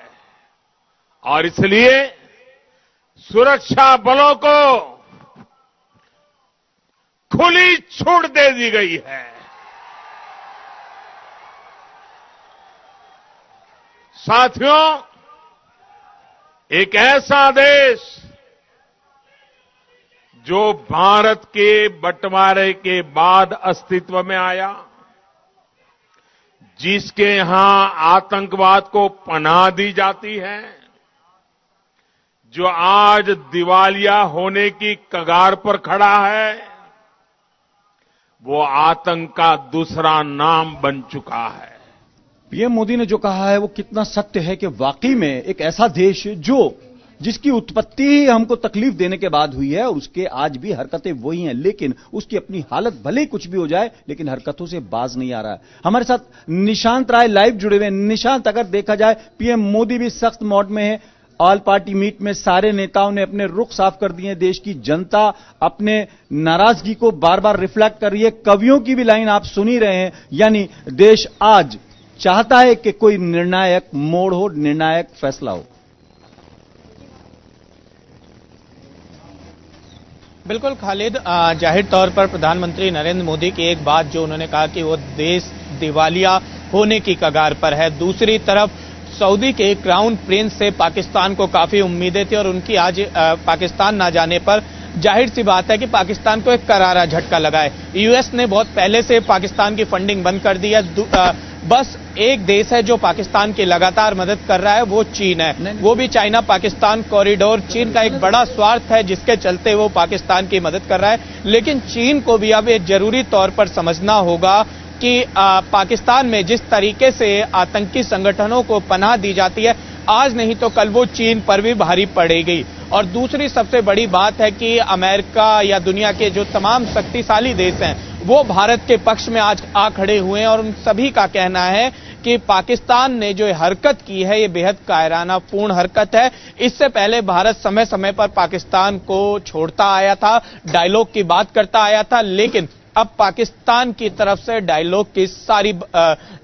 और इसलिए सुरक्षा बलों को खुली छूट दे दी गई है। साथियों, एक ऐसा देश जो भारत के बंटवारे के बाद अस्तित्व में आया, जिसके यहां आतंकवाद को पनाह दी जाती है, जो आज दिवालिया होने की कगार पर खड़ा है, वो आतंक का दूसरा नाम बन चुका है। पीएम मोदी ने जो कहा है वो कितना सत्य है कि वाकई में एक ऐसा देश जिसकी उत्पत्ति ही हमको तकलीफ देने के बाद हुई है और उसके आज भी हरकतें वही हैं, लेकिन उसकी अपनी हालत भले ही कुछ भी हो जाए लेकिन हरकतों से बाज नहीं आ रहा है। हमारे साथ निशांत राय लाइव जुड़े हुए हैं। निशांत, अगर देखा जाए पीएम मोदी भी सख्त मोड में है, ऑल पार्टी मीट में सारे नेताओं ने अपने रुख साफ कर दिए, देश की जनता अपने नाराजगी को बार बार रिफ्लेक्ट कर रही है। कवियों की भी लाइन आप सुन ही रहे हैं, यानी देश आज चाहता है कि कोई निर्णायक मोड़ हो, निर्णायक फैसला हो। बिल्कुल खालिद, जाहिर तौर पर प्रधानमंत्री नरेंद्र मोदी की एक बात जो उन्होंने कहा कि वो देश दिवालिया होने की कगार पर है। दूसरी तरफ सऊदी के क्राउन प्रिंस से पाकिस्तान को काफी उम्मीदें थी और उनकी आज पाकिस्तान ना जाने पर जाहिर सी बात है कि पाकिस्तान को एक करारा झटका लगा है। यूएस ने बहुत पहले से पाकिस्तान की फंडिंग बंद कर दी है। बस एक देश है जो पाकिस्तान की लगातार मदद कर रहा है, वो चीन है। वो भी चाइना पाकिस्तान कॉरिडोर, चीन का एक बड़ा स्वार्थ है जिसके चलते वो पाकिस्तान की मदद कर रहा है। लेकिन चीन को भी अब एक जरूरी तौर पर समझना होगा कि पाकिस्तान में जिस तरीके से आतंकी संगठनों को पनाह दी जाती है, आज नहीं तो कल वो चीन पर भी भारी पड़ेगी। और दूसरी सबसे बड़ी बात है कि अमेरिका या दुनिया के जो तमाम शक्तिशाली देश हैं वो भारत के पक्ष में आज आ खड़े हुए हैं और उन सभी का कहना है कि पाकिस्तान ने जो हरकत की है ये बेहद कायराना पूर्ण हरकत है। इससे पहले भारत समय समय पर पाकिस्तान को छोड़ता आया था, डायलॉग की बात करता आया था, लेकिन अब पाकिस्तान की तरफ से डायलॉग की सारी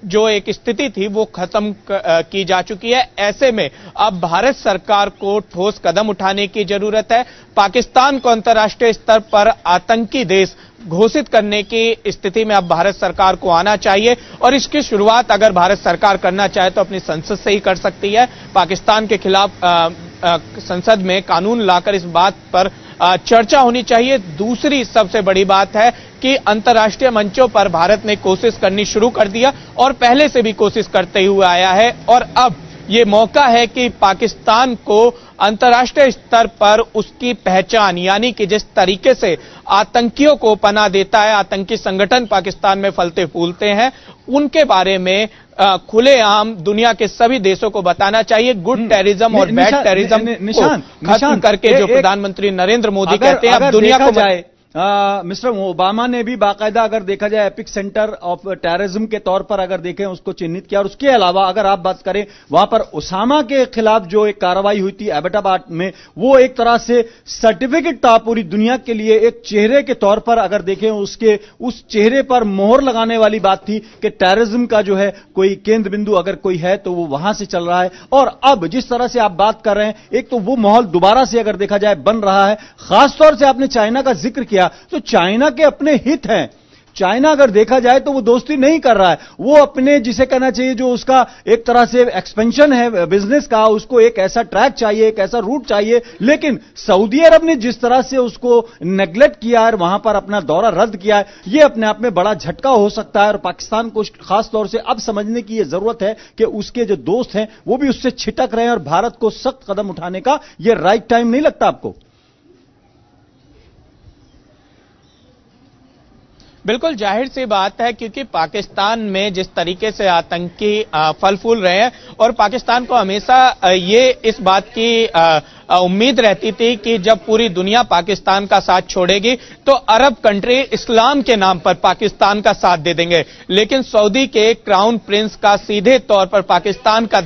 जो एक स्थिति थी वो खत्म की जा चुकी है। ऐसे में अब भारत सरकार को ठोस कदम उठाने की जरूरत है। पाकिस्तान को अंतर्राष्ट्रीय स्तर पर आतंकी देश घोषित करने की स्थिति में अब भारत सरकार को आना चाहिए और इसकी शुरुआत अगर भारत सरकार करना चाहे तो अपनी संसद से ही कर सकती है। पाकिस्तान के खिलाफ संसद में कानून लाकर इस बात पर चर्चा होनी चाहिए। दूसरी सबसे बड़ी बात है कि अंतर्राष्ट्रीय मंचों पर भारत ने कोशिश करनी शुरू कर दिया और पहले से भी कोशिश करते हुए आया है और अब ये मौका है कि पाकिस्तान को अंतर्राष्ट्रीय स्तर पर उसकी पहचान, यानी कि जिस तरीके से आतंकियों को पनाह देता है, आतंकी संगठन पाकिस्तान में फलते फूलते हैं, उनके बारे में खुलेआम दुनिया के सभी देशों को बताना चाहिए। गुड टेररिज्म और बैड टेररिज्म खत्म करके जो प्रधानमंत्री नरेंद्र मोदी कहते हैं अब दुनिया को जाए। मिस्टर ओबामा ने भी बाकायदा अगर देखा जाए एपिक सेंटर ऑफ टेररिज्म के तौर पर अगर देखें उसको चिन्हित किया और उसके अलावा अगर आप बात करें वहां पर उसामा के खिलाफ जो एक कार्रवाई हुई थी एबटाबाद में, वो एक तरह से सर्टिफिकेट था पूरी दुनिया के लिए, एक चेहरे के तौर पर अगर देखें उसके उस चेहरे पर मोहर लगाने वाली बात थी कि टेररिज्म का जो है कोई केंद्र बिंदु अगर कोई है तो वो वहां से चल रहा है। और अब जिस तरह से आप बात कर रहे हैं, एक तो वो माहौल दोबारा से अगर देखा जाए बन रहा है। खासतौर से आपने चाइना का जिक्र किया तो चाइना के अपने हित हैं। चाइना अगर देखा जाए तो वो दोस्ती नहीं कर रहा है, वो अपने जिसे कहना चाहिए जो उसका एक तरह से एक्सपेंशन है बिजनेस का, उसको एक ऐसा ट्रैक चाहिए, एक ऐसा रूट चाहिए। लेकिन सऊदी अरब ने जिस तरह से उसको नेग्लेक्ट किया है, वहां पर अपना दौरा रद्द किया है, ये अपने आप में बड़ा झटका हो सकता है और पाकिस्तान को खास तौर से अब समझने की यह जरूरत है कि उसके जो दोस्त हैं वो भी उससे छिटक रहे हैं और भारत को सख्त कदम उठाने का यह राइट टाइम नहीं लगता आपको? बिल्कुल जाहिर सी बात है, क्योंकि पाकिस्तान में जिस तरीके से आतंकी फल फूल रहे हैं और पाकिस्तान को हमेशा ये इस बात की उम्मीद रहती थी कि जब पूरी दुनिया पाकिस्तान का साथ छोड़ेगी तो अरब कंट्री इस्लाम के नाम पर पाकिस्तान का साथ दे देंगे। लेकिन सऊदी के क्राउन प्रिंस का सीधे तौर पर पाकिस्तान का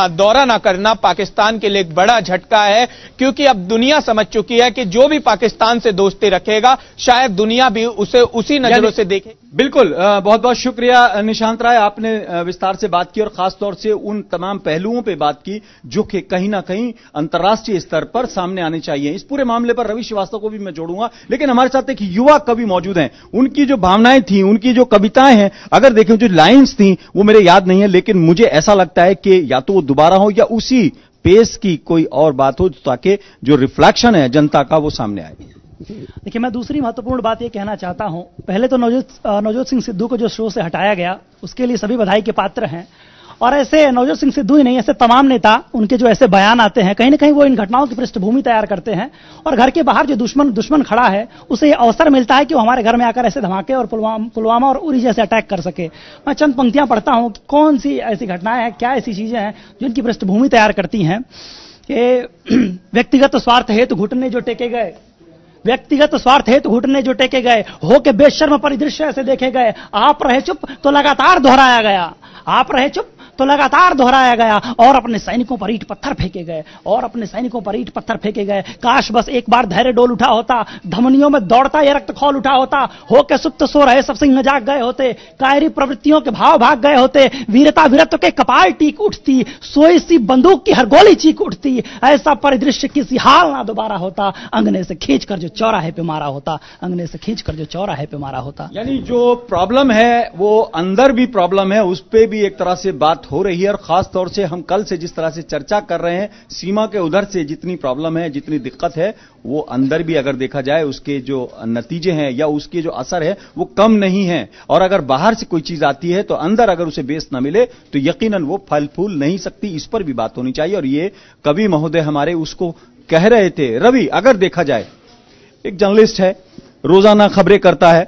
दौरा न करना पाकिस्तान के लिए एक बड़ा झटका है, क्योंकि अब दुनिया समझ चुकी है कि जो भी पाकिस्तान से दोस्ती रखेगा शायद दुनिया भी उसे उसी नजरों से देखे। बिल्कुल, बहुत बहुत शुक्रिया निशांत राय, आपने विस्तार से बात की और खासतौर से उन तमाम पहलुओं पे बात की जो कि कहीं ना कहीं अंतर्राष्ट्रीय स्तर पर सामने आने चाहिए। इस पूरे मामले पर रवि श्रीवास्तव को भी मैं जोड़ूंगा, लेकिन हमारे साथ एक युवा कवि मौजूद हैं। उनकी जो भावनाएं थी, उनकी जो कविताएं हैं, अगर देखें जो लाइन्स थी वो मेरे याद नहीं है, लेकिन मुझे ऐसा लगता है कि या तो वो दोबारा हो या उसी पेस की कोई और बात हो ताकि जो रिफ्लेक्शन है जनता का वो सामने आए। देखिए, मैं दूसरी महत्वपूर्ण बात ये कहना चाहता हूं। पहले तो नवजोत सिंह सिद्धू को जो शो से हटाया गया उसके लिए सभी बधाई के पात्र हैं, और ऐसे नवजोत सिंह सिद्धू ही नहीं, ऐसे तमाम नेता, उनके जो ऐसे बयान आते हैं कहीं ना कहीं वो इन घटनाओं की पृष्ठभूमि तैयार करते हैं, और घर के बाहर जो दुश्मन खड़ा है उसे अवसर मिलता है कि वो हमारे घर में आकर ऐसे धमाके और पुलवामा और उरी जैसे अटैक कर सके। मैं चंद पंक्तियां पढ़ता हूं कि कौन सी ऐसी घटनाएं हैं, क्या ऐसी चीजें हैं जो इनकी पृष्ठभूमि तैयार करती हैं। कि व्यक्तिगत स्वार्थ हेतु घुटने जो टेके गए, व्यक्तिगत स्वार्थ हेतु घुटने जो टेके गए, हो के बेशर्म परिदृश्य ऐसे देखे गए, आप रहे चुप तो लगातार दोहराया गया, आप रहे चुप तो लगातार दोहराया गया, और अपने सैनिकों पर ईंट पत्थर फेंके गए, और अपने सैनिकों पर ईंट पत्थर फेंके गए। काश बस एक बार धैर्य डोल उठा होता, धमनियों में दौड़ता यह रक्त खौल उठा होता, हो के सुप्त सो रहे सब सिंह जाग गए होते, कायरी प्रवृत्तियों के भाव भाग गए होते, वीरता वीरत्व के कपाल टीक उठती, सोई सी बंदूक की हर गोली चीख उठती, ऐसा परिदृश्य किसी हाल ना दोबारा होता, अंगने से खींचकर जो चौराहे पे मारा होता, अंगने से खींचकर जो चौराहे पे मारा होता। यानी जो प्रॉब्लम है वो अंदर भी प्रॉब्लम है, उस पर भी एक तरह से बात हो रही है, और खास तौर से हम कल से जिस तरह से चर्चा कर रहे हैं, सीमा के उधर से जितनी प्रॉब्लम है, जितनी दिक्कत है, वो अंदर भी अगर देखा जाए उसके जो नतीजे हैं या उसके जो असर है वो कम नहीं है। और अगर बाहर से कोई चीज आती है तो अंदर अगर उसे बेस न मिले तो यकीनन वो फल फूल नहीं सकती। इस पर भी बात होनी चाहिए, और ये कवि महोदय हमारे उसको कह रहे थे। रवि, अगर देखा जाए एक जर्नलिस्ट है, रोजाना खबरें करता है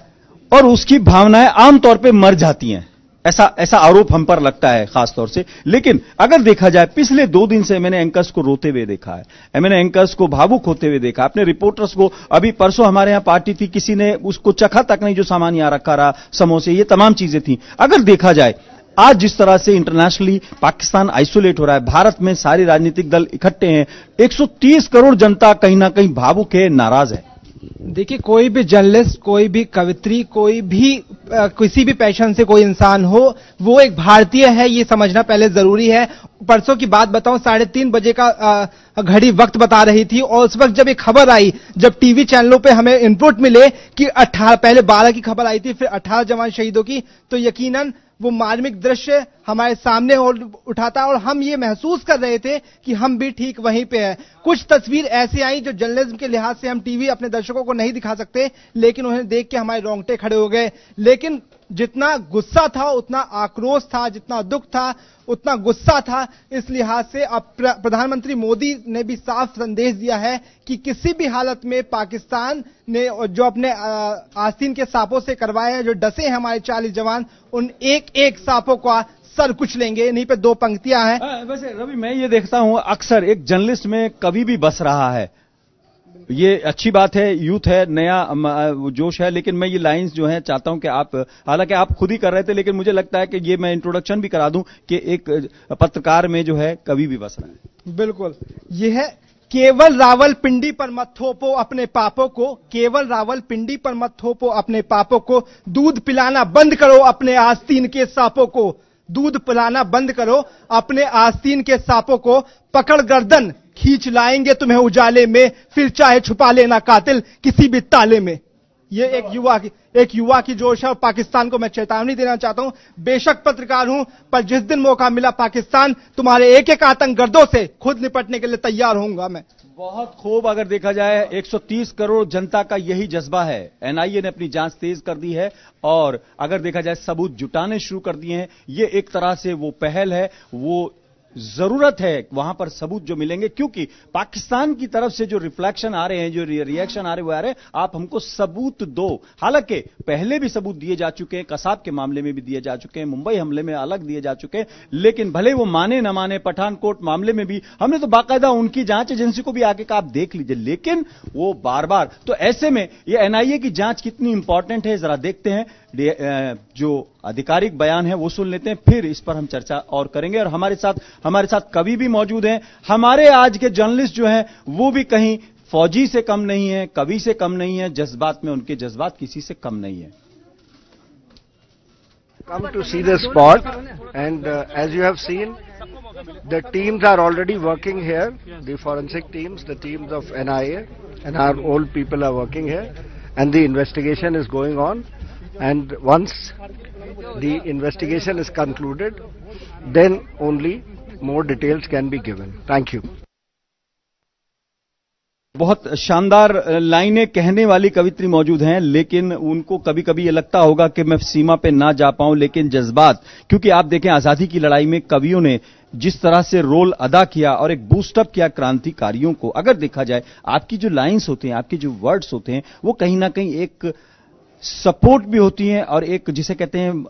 और उसकी भावनाएं आमतौर पर मर जाती हैं, ऐसा आरोप हम पर लगता है खास तौर से। लेकिन अगर देखा जाए पिछले 2 दिन से मैंने एंकर्स को रोते हुए देखा है, मैंने एंकर्स को भावुक होते हुए देखा, अपने रिपोर्टर्स को। अभी परसों हमारे यहां पार्टी थी, किसी ने उसको चखा तक नहीं जो सामान यहां रखा रहा, समोसे, ये तमाम चीजें थी। अगर देखा जाए आज जिस तरह से इंटरनेशनली पाकिस्तान आइसोलेट हो रहा है, भारत में सारे राजनीतिक दल इकट्ठे हैं, 130 करोड़ जनता कहीं ना कहीं भावुक है, नाराज है। देखिए, कोई भी जर्नलिस्ट, कोई भी कवित्री, कोई भी किसी भी पैशन से कोई इंसान हो, वो एक भारतीय है, ये समझना पहले जरूरी है। परसों की बात बताऊं, 3:30 बजे का घड़ी वक्त बता रही थी, और उस वक्त जब एक खबर आई, जब टीवी चैनलों पे हमें इनपुट मिले कि 18, पहले 12 की खबर आई थी, फिर 18 जवान शहीदों की, तो यकीनन वो मार्मिक दृश्य हमारे सामने उठाता, और हम ये महसूस कर रहे थे कि हम भी ठीक वहीं पे हैं। कुछ तस्वीर ऐसी आई जो जर्नलिज्म के लिहाज से हम टीवी अपने दर्शकों को नहीं दिखा सकते, लेकिन उन्हें देख के हमारे रोंगटे खड़े हो गए। लेकिन जितना गुस्सा था उतना आक्रोश था, जितना दुख था उतना गुस्सा था। इस लिहाज से अब प्रधानमंत्री मोदी ने भी साफ संदेश दिया है कि किसी भी हालत में पाकिस्तान ने जो अपने आस्तीन के सांपों से करवाए हैं, जो डसे हैं हमारे 40 जवान, उन एक एक सांपों का सर कुछ लेंगे। इन्हीं पे 2 पंक्तियां हैं। वैसे रवि, मैं ये देखता हूं अक्सर एक जर्नलिस्ट में कभी भी बस रहा है, ये अच्छी बात है, यूथ है, नया जोश है, लेकिन मैं ये लाइंस जो है चाहता हूं कि आप, हालांकि आप खुद ही कर रहे थे, लेकिन मुझे लगता है कि ये मैं इंट्रोडक्शन भी करा दूं कि एक पत्रकार में जो है कभी भी बस रहा है। बिल्कुल, ये है, केवल रावलपिंडी पर मत थोपो अपने पापों को, केवल रावलपिंडी पर मत थोपो अपने पापों को, दूध पिलाना बंद करो अपने आस्तीन के सांपों को, दूध पिलाना बंद करो अपने आस्तीन के सांपों को, पकड़ गर्दन खींच लाएंगे तुम्हें उजाले में, फिर चाहे छुपा लेना कातिल किसी भी ताले में। ये एक युवा की जोश है, और पाकिस्तान को मैं चेतावनी देना चाहता हूं, बेशक पत्रकार हूं, पर जिस दिन मौका मिला पाकिस्तान तुम्हारे एक एक आतंकगर्दों से खुद निपटने के लिए तैयार होऊंगा मैं। बहुत खूब। अगर देखा जाए 130 करोड़ जनता का यही जज्बा है। एनआईए ने अपनी जांच तेज कर दी है, और अगर देखा जाए सबूत जुटाने शुरू कर दिए हैं। ये एक तरह से वो पहल है, वो जरूरत है वहां पर सबूत जो मिलेंगे, क्योंकि पाकिस्तान की तरफ से जो रिफ्लेक्शन आ रहे हैं, जो रिएक्शन आ रहे वो आ रहे, आप हमको सबूत दो। हालांकि पहले भी सबूत दिए जा चुके हैं, कसाब के मामले में भी दिए जा चुके हैं, मुंबई हमले में अलग दिए जा चुके हैं, लेकिन भले वो माने न माने, पठानकोट मामले में भी हमने तो बाकायदा उनकी जांच एजेंसी को भी आके कहा आप देख लीजिए, लेकिन वो बार बार। तो ऐसे में ये एनआईए की जांच कितनी इंपॉर्टेंट है जरा देखते हैं, जो आधिकारिक बयान है वो सुन लेते हैं, फिर इस पर हम चर्चा और करेंगे। और हमारे साथ कवि भी मौजूद हैं। हमारे आज के जर्नलिस्ट जो हैं वो भी कहीं फौजी से कम नहीं है, कवि से कम नहीं है, जज्बात में उनके जज्बात किसी से कम नहीं है। Come to see the spot, and as you have seen, the teams are already working here, the forensic teams, the teams of NIA, and our old people are working here, and the investigation is going on, and once the investigation is concluded, then only more details can be given. Thank you. बहुत शानदार लाइनें कहने वाली कवित्री मौजूद हैं, लेकिन उनको कभी कभी ये लगता होगा कि मैं सीमा पे ना जा पाऊं, लेकिन जज्बात, क्योंकि आप देखें आजादी की लड़ाई में कवियों ने जिस तरह से रोल अदा किया और एक बूस्टअप किया क्रांतिकारियों को, अगर देखा जाए आपकी जो लाइंस होते हैं, आपके जो वर्ड्स होते हैं, वो कहीं ना कहीं एक सपोर्ट भी होती हैं और एक जिसे कहते हैं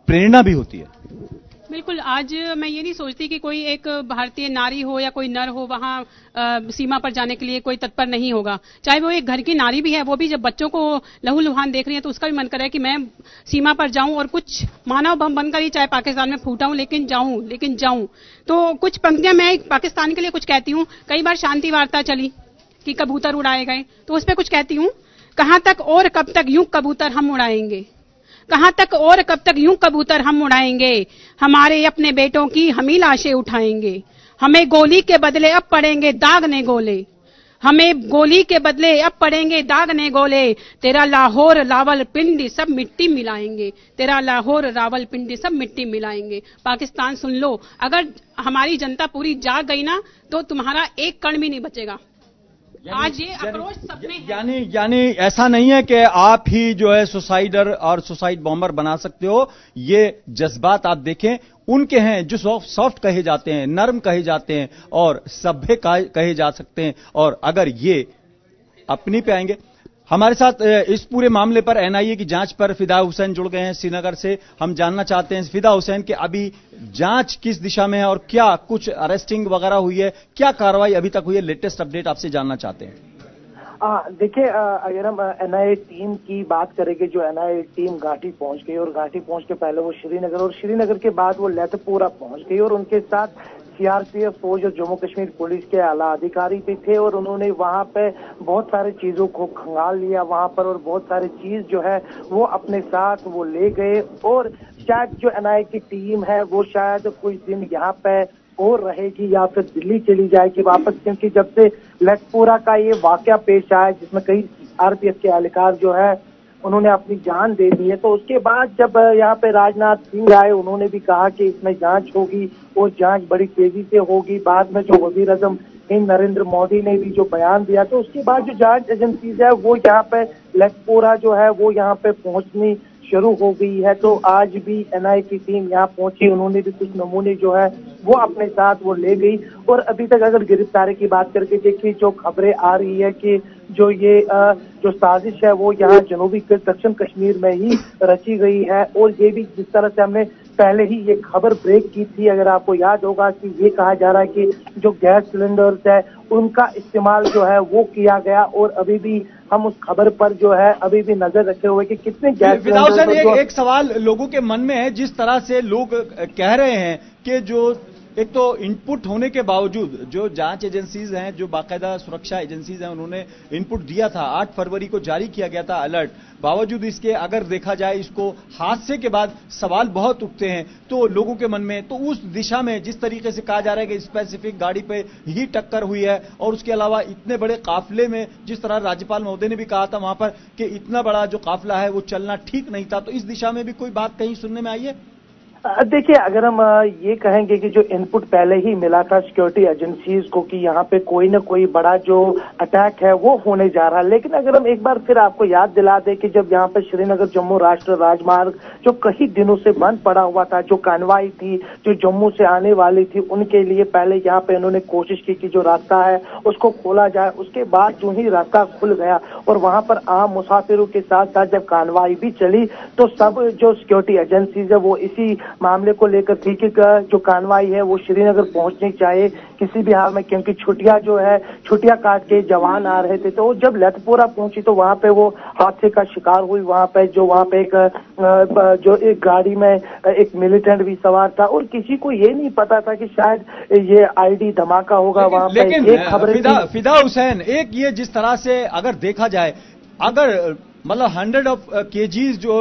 प्रेरणा भी होती है। बिल्कुल, आज मैं ये नहीं सोचती कि कोई एक भारतीय नारी हो या कोई नर हो वहां सीमा पर जाने के लिए कोई तत्पर नहीं होगा, चाहे वो एक घर की नारी भी है, वो भी जब बच्चों को लहूलुहान देख रही है तो उसका भी मन कर रहा है कि मैं सीमा पर जाऊं और कुछ मानव बम बनकर ही चाहे पाकिस्तान में फूटाऊं, लेकिन जाऊं। तो कुछ पंक्तियां मैं पाकिस्तान के लिए कुछ कहती हूं। कई बार शांति वार्ता चली कि कबूतर उड़ाए गए, तो उस पर कुछ कहती हूं, कहां तक और कब तक यूं कबूतर हम उड़ाएंगे, कहां तक और कब तक यूं कबूतर हम उड़ाएंगे, हमारे अपने बेटों की हम ही लाशें उठाएंगे, हमें गोली के बदले अब पड़ेंगे दागने गोले, हमें गोली के बदले अब पड़ेंगे दागने गोले, तेरा लाहौर रावलपिंडी सब मिट्टी मिलाएंगे, तेरा लाहौर रावलपिंडी सब मिट्टी मिलाएंगे। पाकिस्तान सुन लो, अगर हमारी जनता पूरी जाग गई ना तो तुम्हारा एक कण भी नहीं बचेगा। आज ये अप्रोच सब में है। यानी ऐसा नहीं है कि आप ही जो है सुसाइडर और सुसाइड बॉम्बर बना सकते हो। ये जज्बात आप देखें उनके हैं जो सॉफ्ट कहे जाते हैं, नर्म कहे जाते हैं और सभ्य कहे जा सकते हैं। और अगर ये अपनी पे आएंगे, हमारे साथ इस पूरे मामले पर एनआईए की जांच पर फिदा हुसैन जुड़ गए हैं श्रीनगर से। हम जानना चाहते हैं फिदा हुसैन कि अभी जांच किस दिशा में है और क्या कुछ अरेस्टिंग वगैरह हुई है, क्या कार्रवाई अभी तक हुई है, लेटेस्ट अपडेट आपसे जानना चाहते हैं। देखिए, अगर हम एनआईए टीम की बात करेंगे, जो एनआईए टीम घाटी पहुंच गई और घाटी पहुंच के पहले वो श्रीनगर और श्रीनगर के बाद वो लैथपुरा पहुंच गई और उनके साथ सीआरपीएफ फौज और जम्मू कश्मीर पुलिस के आला अधिकारी भी थे और उन्होंने वहां पे बहुत सारी चीजों को खंगाल लिया वहां पर और बहुत सारी चीज जो है वो अपने साथ वो ले गए। और शायद जो एनआईए की टीम है वो शायद कुछ दिन यहाँ पे और रहेगी या फिर दिल्ली चली जाएगी वापस, क्योंकि जब से लखपुरा का ये वाकया पेश आया जिसमें कई आरपीएफ के एहलकार जो है उन्होंने अपनी जान दे दी है, तो उसके बाद जब यहाँ पे राजनाथ सिंह आए उन्होंने भी कहा कि इसमें जांच होगी और जांच बड़ी तेजी से होगी। बाद में जो वजीर आजम हिंद नरेंद्र मोदी ने भी जो बयान दिया, तो उसके बाद जो जांच एजेंसीज है वो यहाँ पे लखपुरा जो है वो यहाँ पे पहुंचनी शुरू हो गई है। तो आज भी एनआईए की टीम यहाँ पहुंची, उन्होंने भी कुछ नमूने जो है वो अपने साथ वो ले गई। और अभी तक अगर गिरफ्तारी की बात करके देखिए, जो खबरें आ रही है कि जो ये जो साजिश है वो यहाँ जनूबी दक्षिण कश्मीर में ही रची गई है। और ये भी जिस तरह से हमने पहले ही ये खबर ब्रेक की थी, अगर आपको याद होगा कि ये कहा जा रहा है कि जो गैस सिलेंडर्स है उनका इस्तेमाल जो है वो किया गया। और अभी भी हम उस खबर पर जो है अभी भी नजर रखे हुए कि कितने गैस सिलेंडर। एक सवाल लोगों के मन में है, जिस तरह से लोग कह रहे हैं कि जो एक तो इनपुट होने के बावजूद जो जांच एजेंसीज हैं, जो बाकायदा सुरक्षा एजेंसीज हैं, उन्होंने इनपुट दिया था, 8 फरवरी को जारी किया गया था अलर्ट, बावजूद इसके अगर देखा जाए इसको हादसे के बाद सवाल बहुत उठते हैं तो लोगों के मन में। तो उस दिशा में जिस तरीके से कहा जा रहा है कि स्पेसिफिक गाड़ी पे ही टक्कर हुई है और उसके अलावा इतने बड़े काफिले में, जिस तरह राज्यपाल महोदय ने भी कहा था वहां पर कि इतना बड़ा जो काफिला है वो चलना ठीक नहीं था, तो इस दिशा में भी कोई बात कहीं सुनने में आई है? देखिए, अगर हम ये कहेंगे कि जो इनपुट पहले ही मिला था सिक्योरिटी एजेंसीज को कि यहाँ पे कोई ना कोई बड़ा जो अटैक है वो होने जा रहा है, लेकिन अगर हम एक बार फिर आपको याद दिला दें कि जब यहाँ पे श्रीनगर जम्मू राष्ट्रीय राजमार्ग जो कई दिनों से बंद पड़ा हुआ था, जो कानवाई थी जो जम्मू से आने वाली थी, उनके लिए पहले यहाँ पे इन्होंने कोशिश की कि जो रास्ता है उसको खोला जाए। उसके बाद जो ही रास्ता खुल गया और वहां पर आम मुसाफिरों के साथ साथ जब कानवाई भी चली तो सब जो सिक्योरिटी एजेंसीज है वो इसी मामले को लेकर थी कि जो कानवाई है वो श्रीनगर पहुंचनी चाहिए किसी भी हाल में, क्योंकि छुट्टियां काट के जवान आ रहे थे। तो जब लतपोरा पहुंची तो वहां पे वो हादसे का शिकार हुई। वहां पे एक गाड़ी में एक मिलिटेंट भी सवार था और किसी को ये नहीं पता था कि शायद ये आईडी धमाका होगा। वहां पे एक खबर फिदा हुसैन, एक ये जिस तरह से अगर देखा जाए, अगर मतलब 100 ऑफ केजीज जो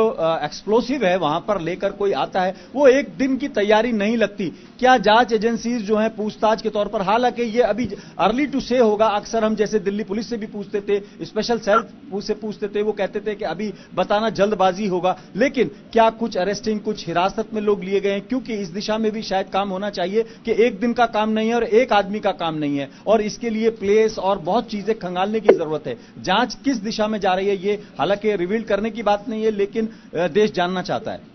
एक्सप्लोसिव है वहां पर लेकर कोई आता है, वो एक दिन की तैयारी नहीं लगती। क्या जांच एजेंसीज जो हैं पूछताछ के तौर पर, हालांकि ये अभी अर्ली टू से होगा, अक्सर हम जैसे दिल्ली पुलिस से भी पूछते थे, स्पेशल सेल से पूछते थे, वो कहते थे कि अभी बताना जल्दबाजी होगा, लेकिन क्या कुछ अरेस्टिंग, कुछ हिरासत में लोग लिए गए हैं? क्योंकि इस दिशा में भी शायद काम होना चाहिए कि एक दिन का काम नहीं है और एक आदमी का काम नहीं है, और इसके लिए प्लेस और बहुत चीजें खंगालने की जरूरत है। जांच किस दिशा में जा रही है ये हालांकि रिवील करने की बात नहीं है, लेकिन देश जानना चाहता है।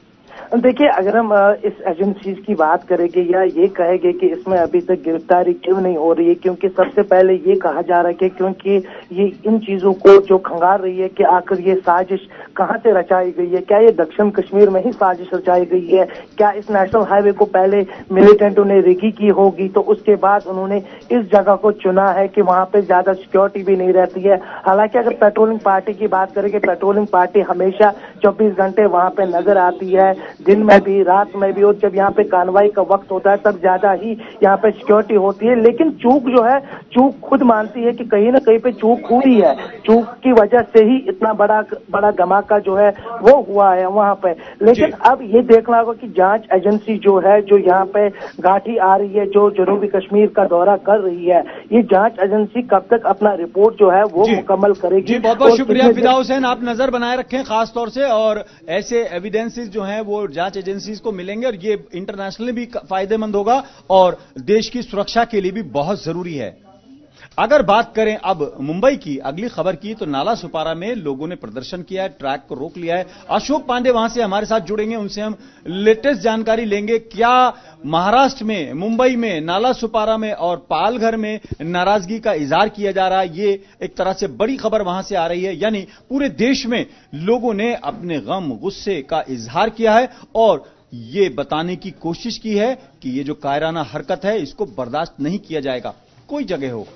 देखिए, अगर हम इस एजेंसीज की बात करेंगे या ये कहेंगे कि इसमें अभी तक गिरफ्तारी क्यों नहीं हो रही है, क्योंकि सबसे पहले ये कहा जा रहा है कि क्योंकि ये इन चीजों को जो खंगाल रही है कि आखिर ये साजिश कहां से रचाई गई है। क्या ये दक्षिण कश्मीर में ही साजिश रचाई गई है? क्या इस नेशनल हाईवे को पहले मिलिटेंटों ने रिगी की होगी तो उसके बाद उन्होंने इस जगह को चुना है कि वहां पे ज्यादा सिक्योरिटी भी नहीं रहती है। हालांकि अगर पेट्रोलिंग पार्टी की बात करें कि पेट्रोलिंग पार्टी हमेशा 24 घंटे वहां पे नजर आती है, दिन में भी रात में भी, और जब यहाँ पे कार्रवाई का वक्त होता है तब ज्यादा ही यहाँ पे सिक्योरिटी होती है। लेकिन चूक खुद मानती है कि कहीं ना कहीं पे चूक हुई है, चूक की वजह से ही इतना बड़ा धमाका जो है वो हुआ है वहां पे। लेकिन अब ये देखना होगा कि जांच एजेंसी जो है जो यहाँ पे घाटी आ रही है, जो जनूबी कश्मीर का दौरा कर रही है, ये जांच एजेंसी कब तक अपना रिपोर्ट जो है वो मुकम्मल करेगी। बहुत बहुत शुक्रिया फिदा हुसैन, आप नजर बनाए रखें खासतौर से, और ऐसे एविडेंसेस जो हैं वो जांच एजेंसीज को मिलेंगे और ये इंटरनेशनली भी फायदेमंद होगा और देश की सुरक्षा के लिए भी बहुत जरूरी है। अगर बात करें अब मुंबई की अगली खबर की, तो नाला सुपारा में लोगों ने प्रदर्शन किया है, ट्रैक को रोक लिया है। अशोक पांडे वहां से हमारे साथ जुड़ेंगे, उनसे हम लेटेस्ट जानकारी लेंगे। क्या महाराष्ट्र में, मुंबई में, नाला सुपारा में और पालघर में नाराजगी का इजहार किया जा रहा है? ये एक तरह से बड़ी खबर वहां से आ रही है, यानी पूरे देश में लोगों ने अपने गम, गुस्से का इजहार किया है और ये बताने की कोशिश की है कि ये जो कायराना हरकत है इसको बर्दाश्त नहीं किया जाएगा। कोई जगह हो,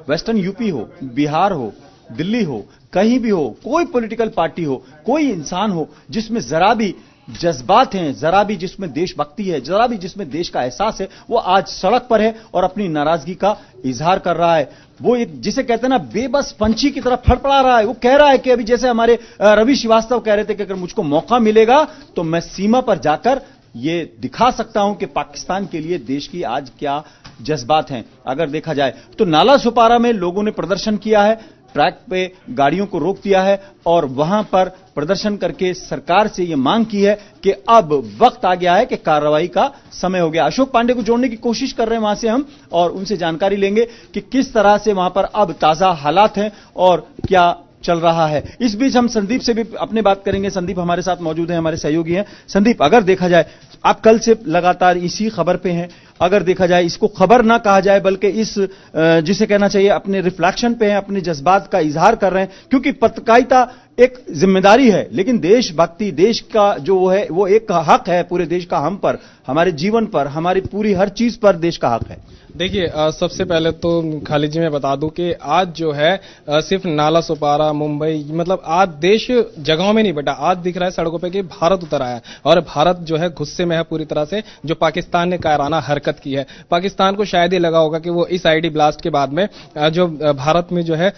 वेस्टर्न यूपी हो, बिहार हो, दिल्ली हो, कहीं भी हो, कोई पॉलिटिकल पार्टी हो, कोई इंसान हो जिसमें जरा भी जज्बात हैं, जरा भी जिसमें देशभक्ति है, जरा भी जिसमें देश का एहसास है, वो आज सड़क पर है और अपनी नाराजगी का इजहार कर रहा है। वो एक जिसे कहते हैं ना बेबस पंछी की तरह फड़फड़ा रहा है। वो कह रहा है कि अभी जैसे हमारे रवि श्रीवास्तव कह रहे थे कि अगर मुझको मौका मिलेगा तो मैं सीमा पर जाकर ये दिखा सकता हूं कि पाकिस्तान के लिए देश की आज क्या जज्बात हैं। अगर देखा जाए तो नाला सुपारा में लोगों ने प्रदर्शन किया है, ट्रैक पे गाड़ियों को रोक दिया है और वहां पर प्रदर्शन करके सरकार से यह मांग की है कि अब वक्त आ गया है कि कार्रवाई का समय हो गया। अशोक पांडे को जोड़ने की कोशिश कर रहे हैं वहां से हम, और उनसे जानकारी लेंगे कि किस तरह से वहां पर अब ताजा हालात हैं और क्या चल रहा है। इस बीच हम संदीप से भी अपनी बात करेंगे। संदीप हमारे साथ मौजूद हैं, हमारे सहयोगी हैं। संदीप, अगर देखा जाए आप कल से लगातार इसी खबर पे हैं, अगर देखा जाए इसको खबर ना कहा जाए बल्कि इस जिसे कहना चाहिए अपने रिफ्लेक्शन पे हैं, अपने जज्बात का इजहार कर रहे हैं, क्योंकि पत्रकारिता एक जिम्मेदारी है, लेकिन देशभक्ति, देश का जो है वो एक हक है पूरे देश का, हम पर, हमारे जीवन पर, हमारी पूरी हर चीज पर देश का हक है। देखिए, सबसे पहले तो खालिद जी मैं बता दूं कि आज जो है सिर्फ नाला सुपारा, मुंबई, मतलब आज देश जगहों में नहीं बटा, आज दिख रहा है सड़कों पे कि भारत उतर आया है और भारत जो है गुस्से में है पूरी तरह से। जो पाकिस्तान ने कायराना हरकत हरकत की है। पाकिस्तान को शायद ये लगा होगा कि वो इस आईडी ब्लास्ट के बाद में जो भारत में जो है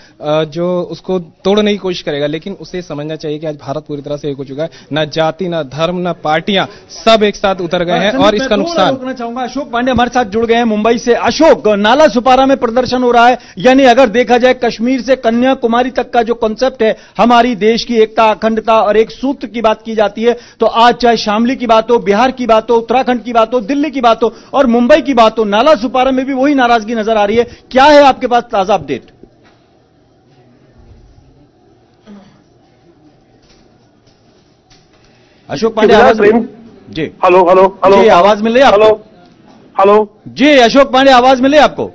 जो उसको तोड़ने की कोशिश करेगा, लेकिन उसे समझना चाहिए कि आज भारत पूरी तरह से एक हो चुका है। ना जाति, ना धर्म, ना पार्टियां, सब एक साथ उतर गए हैं और इसका नुकसान। रोकना चाहूंगा, अशोक पांडे हमारे साथ जुड़ गए हैं मुंबई से। अशोक, नाला सुपारा में प्रदर्शन हो रहा है, यानी अगर देखा जाए कश्मीर से कन्याकुमारी तक का जो कॉन्सेप्ट है, हमारी देश की एकता, अखंडता और एक सूत्र की बात की जाती है, तो आज चाहे शामली की बात हो, बिहार की बात हो, उत्तराखंड की बात हो, दिल्ली की बात हो और मुंबई की बात हो, नाला सुपारा में भी वही नाराजगी नजर आ रही है। क्या है आपके पास ताजा अपडेट? अशोक पांडे, आवाज जी, हेलो हेलो हेलो जी, आवाज मिल रही है? हेलो हेलो जी अशोक पांडे, आवाज मिल रही है आपको?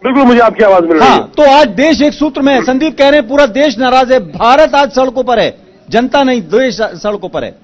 बिल्कुल, मुझे आपकी आवाज मिल रही है। तो आज देश एक सूत्र में है। संदीप कह रहे हैं पूरा देश नाराज है, भारत आज सड़कों पर है, जनता नहीं, देश सड़कों पर है।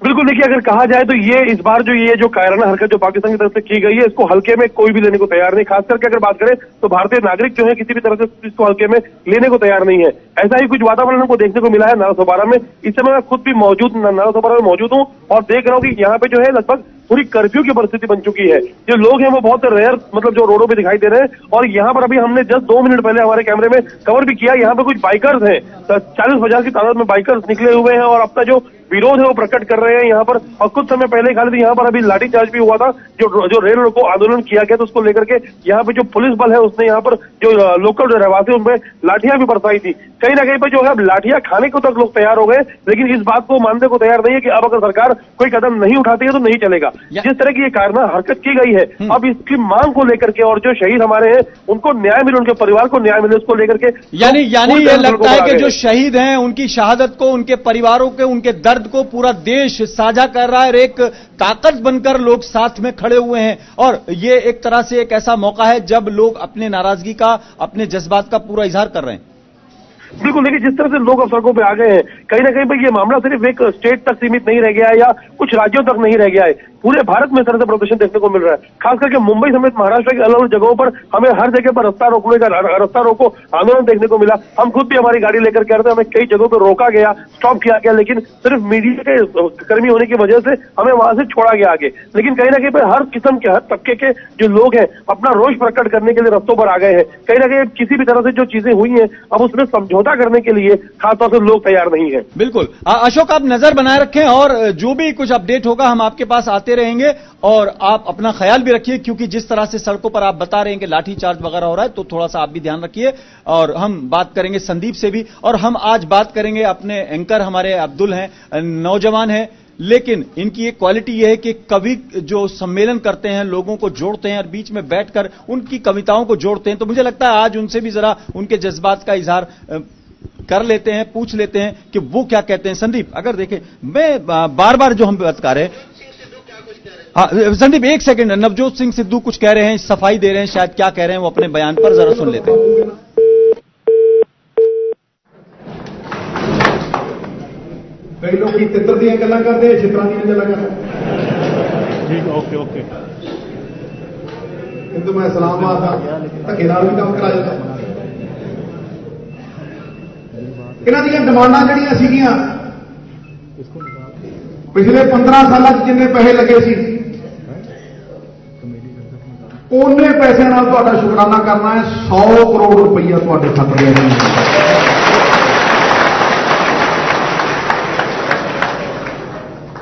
बिल्कुल, देखिए अगर कहा जाए तो ये इस बार जो कायराना हरकत जो पाकिस्तान की तरफ से की गई है, इसको हल्के में कोई भी लेने को तैयार नहीं। खास करके अगर बात करें तो भारतीय नागरिक जो है किसी भी तरह से इसको हल्के में लेने को तैयार नहीं है। ऐसा ही कुछ वातावरण हमको देखने को मिला है नाला सोपारा में। इस समय मैं खुद भी नाला सोपारा में मौजूद हूँ और देख रहा हूँ कि यहाँ पे जो है लगभग पूरी कर्फ्यू की परिस्थिति बन चुकी है। जो लोग हैं वो बहुत रेयर मतलब जो रोडों पे दिखाई दे रहे हैं। और यहाँ पर अभी हमने जस्ट 2 मिनट पहले हमारे कैमरे में कवर भी किया, यहाँ पे कुछ बाइकर्स हैं, 40,000 की तादाद में बाइकर्स निकले हुए हैं और अपना जो विरोध है वो प्रकट कर रहे हैं यहाँ पर। और कुछ समय पहले खाली यहाँ पर अभी लाठीचार्ज भी हुआ था, जो रेल रोको आंदोलन किया गया था उसको लेकर के यहाँ पे जो पुलिस बल है उसने यहाँ पर जो लोकल रहवासी उनमें लाठियां भी बरसाई थी। कहीं ना कहीं पे जो है अब लाठियां खाने को तक लोग तैयार हो गए, लेकिन इस बात को मानने को तैयार नहीं है कि अब अगर सरकार कोई कदम नहीं उठाती है तो नहीं चलेगा। जिस तरह की ये कायराना हरकत की गई है, अब इसकी मांग को लेकर के और जो शहीद हमारे हैं उनको न्याय मिले, उनके परिवार को न्याय मिले, उसको लेकर के यानी ये लगता है कि जो शहीद हैं उनकी शहादत को, उनके परिवारों के, उनके दर्द को पूरा देश साझा कर रहा है और एक ताकत बनकर लोग साथ में खड़े हुए हैं। और ये एक तरह से एक ऐसा मौका है जब लोग अपने नाराजगी का, अपने जज्बात का पूरा इजहार कर रहे हैं। बिल्कुल, देखिए जिस तरह से लोग अब सड़कों पे आ गए हैं, कहीं ना कहीं पर ये मामला सिर्फ एक स्टेट तक सीमित नहीं रह गया है या कुछ राज्यों तक नहीं रह गया है, पूरे भारत में इस तरह से प्रदर्शन देखने को मिल रहा है। खास करके मुंबई समेत महाराष्ट्र की अलग अलग जगहों पर हमें हर जगह पर रास्ता रोको आंदोलन देखने को मिला। हम खुद भी हमारी गाड़ी लेकर के आ रहे थे, हमें कई जगहों पर रोका गया, स्टॉप किया गया, लेकिन सिर्फ मीडिया के कर्मी होने की वजह से हमें वहां से छोड़ा गया आगे। लेकिन कहीं ना कहीं पर हर किस्म के, हर तबके के जो लोग हैं अपना रोष प्रकट करने के लिए रस्तों पर आ गए हैं। कहीं ना कहीं किसी भी तरह से जो चीजें हुई हैं अब उसमें समझौता करने के लिए खासतौर से लोग तैयार नहीं है। बिल्कुल अशोक, आप नजर बनाए रखें और जो भी कुछ अपडेट होगा हम आपके पास आते रहेंगे और आप अपना ख्याल भी रखिए, क्योंकि जिस तरह से सड़कों पर आप बता रहे हैं कि लाठीचार्ज वगैरह हो रहा है, तो थोड़ा सा आप भी ध्यान रखिए। और हम बात करेंगे संदीप से भी, और हम आज बात करेंगे अपने एंकर हमारे अब्दुल हैं, नौजवान हैं, लेकिन इनकी एक क्वालिटी यह है कि कवि जो सम्मेलन करते हैं, लोगों को जोड़ते हैं और बीच में बैठकर उनकी कविताओं को जोड़ते हैं। तो मुझे लगता है आज उनसे भी जरा उनके जज्बात का इजहार कर लेते हैं, पूछ लेते हैं कि वो क्या कहते हैं। संदीप, अगर देखें, मैं बार बार जो हम बात कर रहे हैं, हाँ संदीप एक सेकंड, नवजोत सिंह सिद्धू कुछ कह रहे हैं, सफाई दे रहे हैं, शायद क्या कह रहे हैं वो अपने बयान पर जरा सुन लेते हैं। कई लोग की तितर दी गल्लां करते हैं, छितरां दी गल्लां करते। ठीक, ओके ओके। किंतु मैं इस्लामाबाद का धक्के नाल भी काम करा जाता। इन्हां दी डिमांडां जिहड़ियां सीगीआं पिछले 15 सालां च जिन्ने पैसे लगे सी उन्ने पैसे नाल तुहाडा शुकराना करना है। 100 करोड़ रुपया तुहाडे खाते में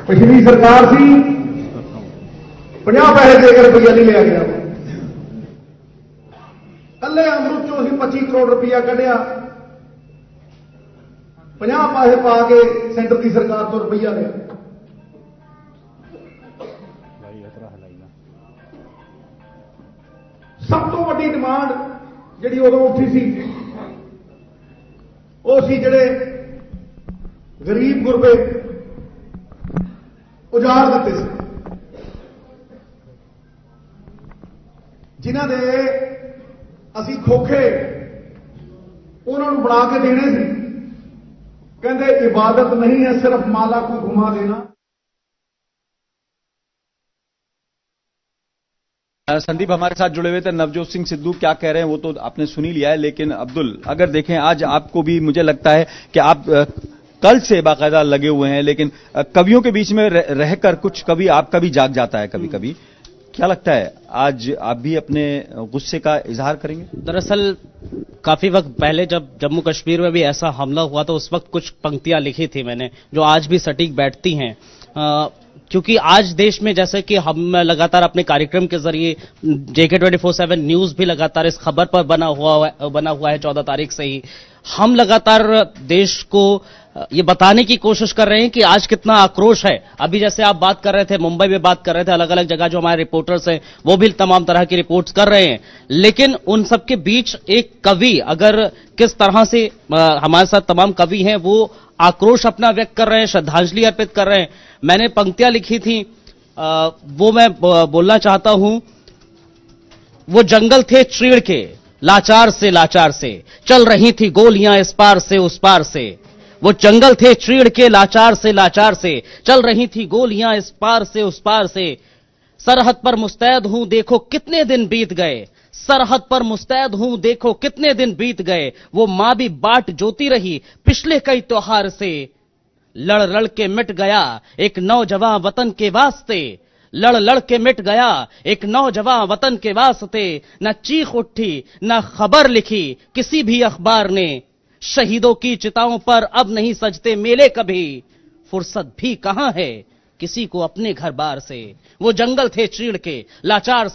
पिछली सरकार सी 50 पैसे देकर रुपया नहीं लिया गया। कल्ले अमृत चों 25 करोड़ रुपया कढ़िया, 50 पैसे पा के सेंटर की सरकार तो रुपया लिया। सब तो वड्डी डिमांड जिहड़ी उदों उठी सी वो सी जिहड़े गरीब गुरबे उजाड़ दिते सी, जिन्हां दे असीं खोखे उन्हां नूं बना के देने सी। कहंदे इबादत नहीं है सिर्फ माला को घुमा देना। संदीप हमारे साथ जुड़े हुए थे, नवजोत सिंह सिद्धू क्या कह रहे हैं वो तो आपने सुन ही लिया है। लेकिन अब्दुल, अगर देखें आज आपको भी मुझे लगता है कि आप कल से बाकायदा लगे हुए हैं, लेकिन कवियों के बीच में रहकर कुछ कभी आपका भी जाग जाता है कभी कभी। क्या लगता है आज आप भी अपने गुस्से का इजहार करेंगे? दरअसल काफी वक्त पहले जब जम्मू कश्मीर में भी ऐसा हमला हुआ तो उस वक्त कुछ पंक्तियां लिखी थी मैंने, जो आज भी सटीक बैठती हैं। क्योंकि आज देश में जैसे कि हम लगातार अपने कार्यक्रम के जरिए JK 24/7 न्यूज भी लगातार इस खबर पर बना हुआ है 14 तारीख से ही। हम लगातार देश को ये बताने की कोशिश कर रहे हैं कि आज कितना आक्रोश है। अभी जैसे आप बात कर रहे थे, मुंबई में बात कर रहे थे, अलग अलग जगह जो हमारे रिपोर्टर्स हैं वो भी तमाम तरह की रिपोर्ट्स कर रहे हैं, लेकिन उन सबके बीच एक कवि अगर किस तरह से हमारे साथ तमाम कवि हैं वो आक्रोश अपना व्यक्त कर रहे हैं, श्रद्धांजलि अर्पित कर रहे हैं। मैंने पंक्तियां लिखी थी, वो मैं बोलना चाहता हूं। वो जंगल थे चीड़ के लाचार से चल रही थी गोलियां इस पार से उस पार से। वो जंगल थे चीड़ के लाचार से चल रही थी गोलियां इस पार से उस पार से। सरहद पर मुस्तैद हूं देखो कितने दिन बीत गए, सरहद पर मुस्तैद हूं देखो कितने दिन बीत गए। वो मां भी बाट जोती रही पिछले कई त्योहार से। लड़ लड़ के मिट गया एक नौजवान वतन के वास्ते, लड़ लड़ के मिट गया एक नौजवान वतन के वास्ते। न चीख उठी न खबर लिखी किसी भी अखबार ने, शहीदों की चिताओं पर अब नहीं सजते मेले कभी। फुर्सत भी कहां है किसी को अपने घर बार से। वो जंगल थे चीड़ के लाचार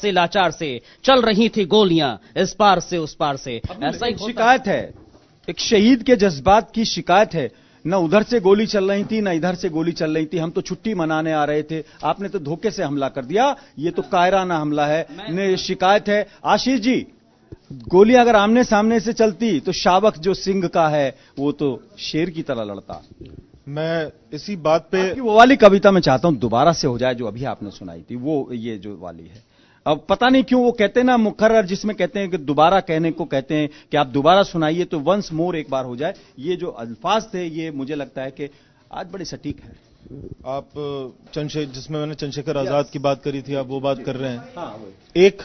से चल रही थी गोलियां इस पार से उस पार से। ऐसा एक शिकायत है, एक शहीद के जज्बात की शिकायत है। न उधर से गोली चल रही थी न इधर से गोली चल रही थी, हम तो छुट्टी मनाने आ रहे थे, आपने तो धोखे से हमला कर दिया। ये तो कायराना हमला है, ने शिकायत है। आशीष जी, गोली अगर आमने सामने से चलती तो शावक जो सिंह का है वो तो शेर की तरह लड़ता। मैं इसी बात पे वो वाली कविता मैं चाहता हूं दोबारा से हो जाए जो अभी आपने सुनाई थी, वो ये जो वाली है। अब पता नहीं क्यों वो कहते हैं ना मुकर्रर, जिसमें कहते हैं कि दोबारा कहने को कहते हैं कि आप दोबारा सुनाइए तो वंस मोर एक बार हो जाए। ये जो अल्फाज थे ये मुझे लगता है कि आज बड़े सटीक है। आप जिसमें मैंने चंद्रशेखर आजाद की बात करी थी, आप वो बात कर रहे हैं। हाँ, एक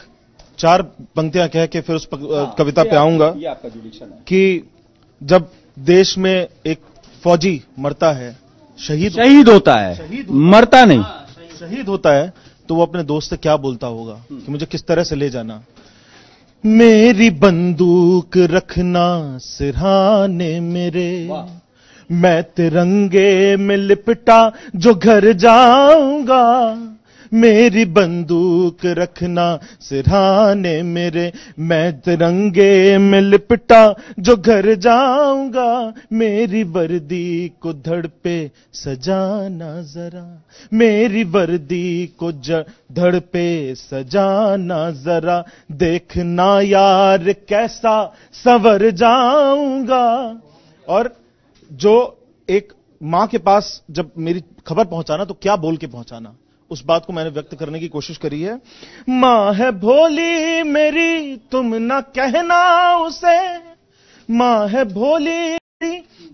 4 पंक्तियां कह के फिर उस कविता पे आऊंगा ये आपका जुडिक्शन है कि जब देश में एक फौजी मरता है, शहीद होता है, मरता नहीं, शहीद होता है, तो वो अपने दोस्त से क्या बोलता होगा कि मुझे किस तरह से ले जाना। मेरी बंदूक रखना सिरहाने मेरे, मैं तिरंगे में लिपटा जो घर जाऊंगा। मेरी बंदूक रखना सिरहाने मेरे, मैं तिरंगे में लिपटा जो घर जाऊंगा। मेरी वर्दी को धड़ पे सजाना जरा, मेरी वर्दी को धड़ पे सजाना जरा। देखना यार कैसा संवर जाऊंगा। और जो एक मां के पास जब मेरी खबर पहुंचाना तो क्या बोल के पहुंचाना, उस बात को मैंने व्यक्त करने की कोशिश करी है। मां है भोली मेरी तुम ना कहना उसे, मां है भोली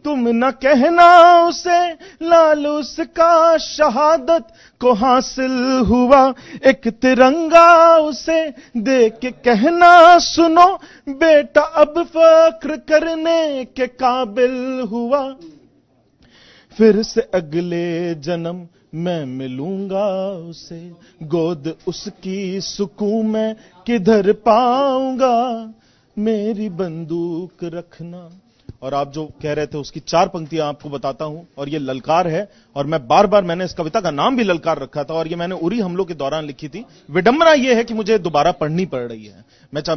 तुम न कहना उसे। लाल उसका शहादत को हासिल हुआ, एक तिरंगा उसे दे के कहना सुनो बेटा अब फख्र करने के काबिल हुआ। फिर से अगले जन्म मैं मिलूंगा उसे, गोद उसकी सुकून में किधर पाऊंगा। मेरी बंदूक रखना। और आप जो कह रहे थे उसकी 4 पंक्तियां आपको बताता हूं, और ये ललकार है। और मैं बार बार मैंने इस कविता का नाम भी ललकार रखा था, और ये मैंने उरी हमलों के दौरान लिखी थी। विडंबना ये है कि मुझे दोबारा पढ़नी पड़ रही है।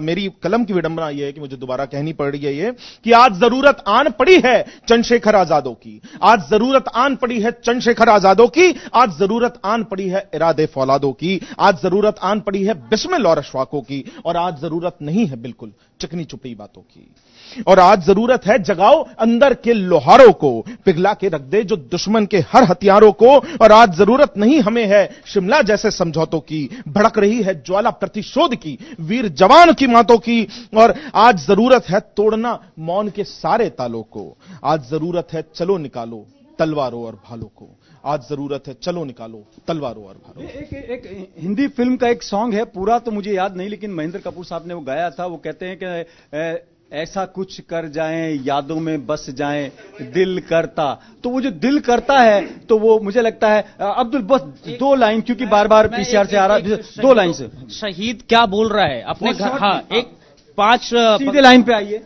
मेरी कलम की विडंबना ये है कि मुझे दोबारा कहनी पड़ रही है ये कि आज जरूरत आन पड़ी है चंद्रशेखर आजादों की, आज जरूरत आन पड़ी है चंद्रशेखर आजादों की, आज जरूरत आन पड़ी है इरादे फौलादों की, आज जरूरत आन पड़ी है बिस्मिल और अशफाकों की, और आज जरूरत नहीं है बिल्कुल चिकनी चुपड़ी बातों की। और आज जरूरत है जगाओ अंदर के लोहारों को, पिघला के रख दे जो दुश्मन के हर हथियारों को। और आज जरूरत नहीं हमें है शिमला जैसे समझौतों की, भड़क रही है ज्वाला प्रतिशोध की, वीर जवान की मातों की। और आज जरूरत है तोड़ना मौन के सारे तालों को, आज जरूरत है चलो निकालो तलवारों और भालों को, आज जरूरत है चलो निकालो तलवारों और भालों। एक हिंदी फिल्म का एक सॉन्ग है, पूरा तो मुझे याद नहीं, लेकिन महेंद्र कपूर साहब ने वो गाया था। वो कहते हैं कि ऐसा कुछ कर जाएं, यादों में बस जाएं, दिल करता। तो वो जो दिल करता है, तो वो मुझे लगता है अब्दुल बस 2 लाइन, क्योंकि बार बार पीसीआर से आ रहा है, 2 लाइन से। शहीद क्या बोल रहा है अपने घर? हाँ, एक 5 सीधे लाइन पे आइए।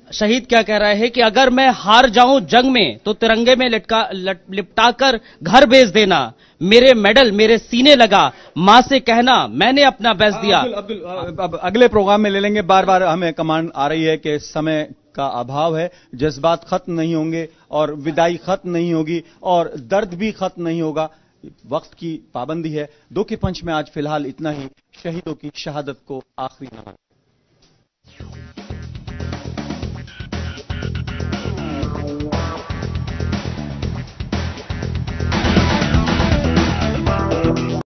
शहीद क्या कह रहा है कि अगर मैं हार जाऊं जंग में तो तिरंगे में लिपटाकर घर भेज देना, मेरे मेडल मेरे सीने लगा, मां से कहना मैंने अपना बेस्ट दिया। अब्दुल अब अगले प्रोग्राम में ले लेंगे। बार बार हमें कमांड आ रही है कि समय का अभाव है, जज्बात खत्म नहीं होंगे और विदाई खत्म नहीं होगी और दर्द भी खत्म नहीं होगा, वक्त की पाबंदी है। 2 के पंच में आज फिलहाल इतना ही। शहीदों की शहादत को आखिरी नमन।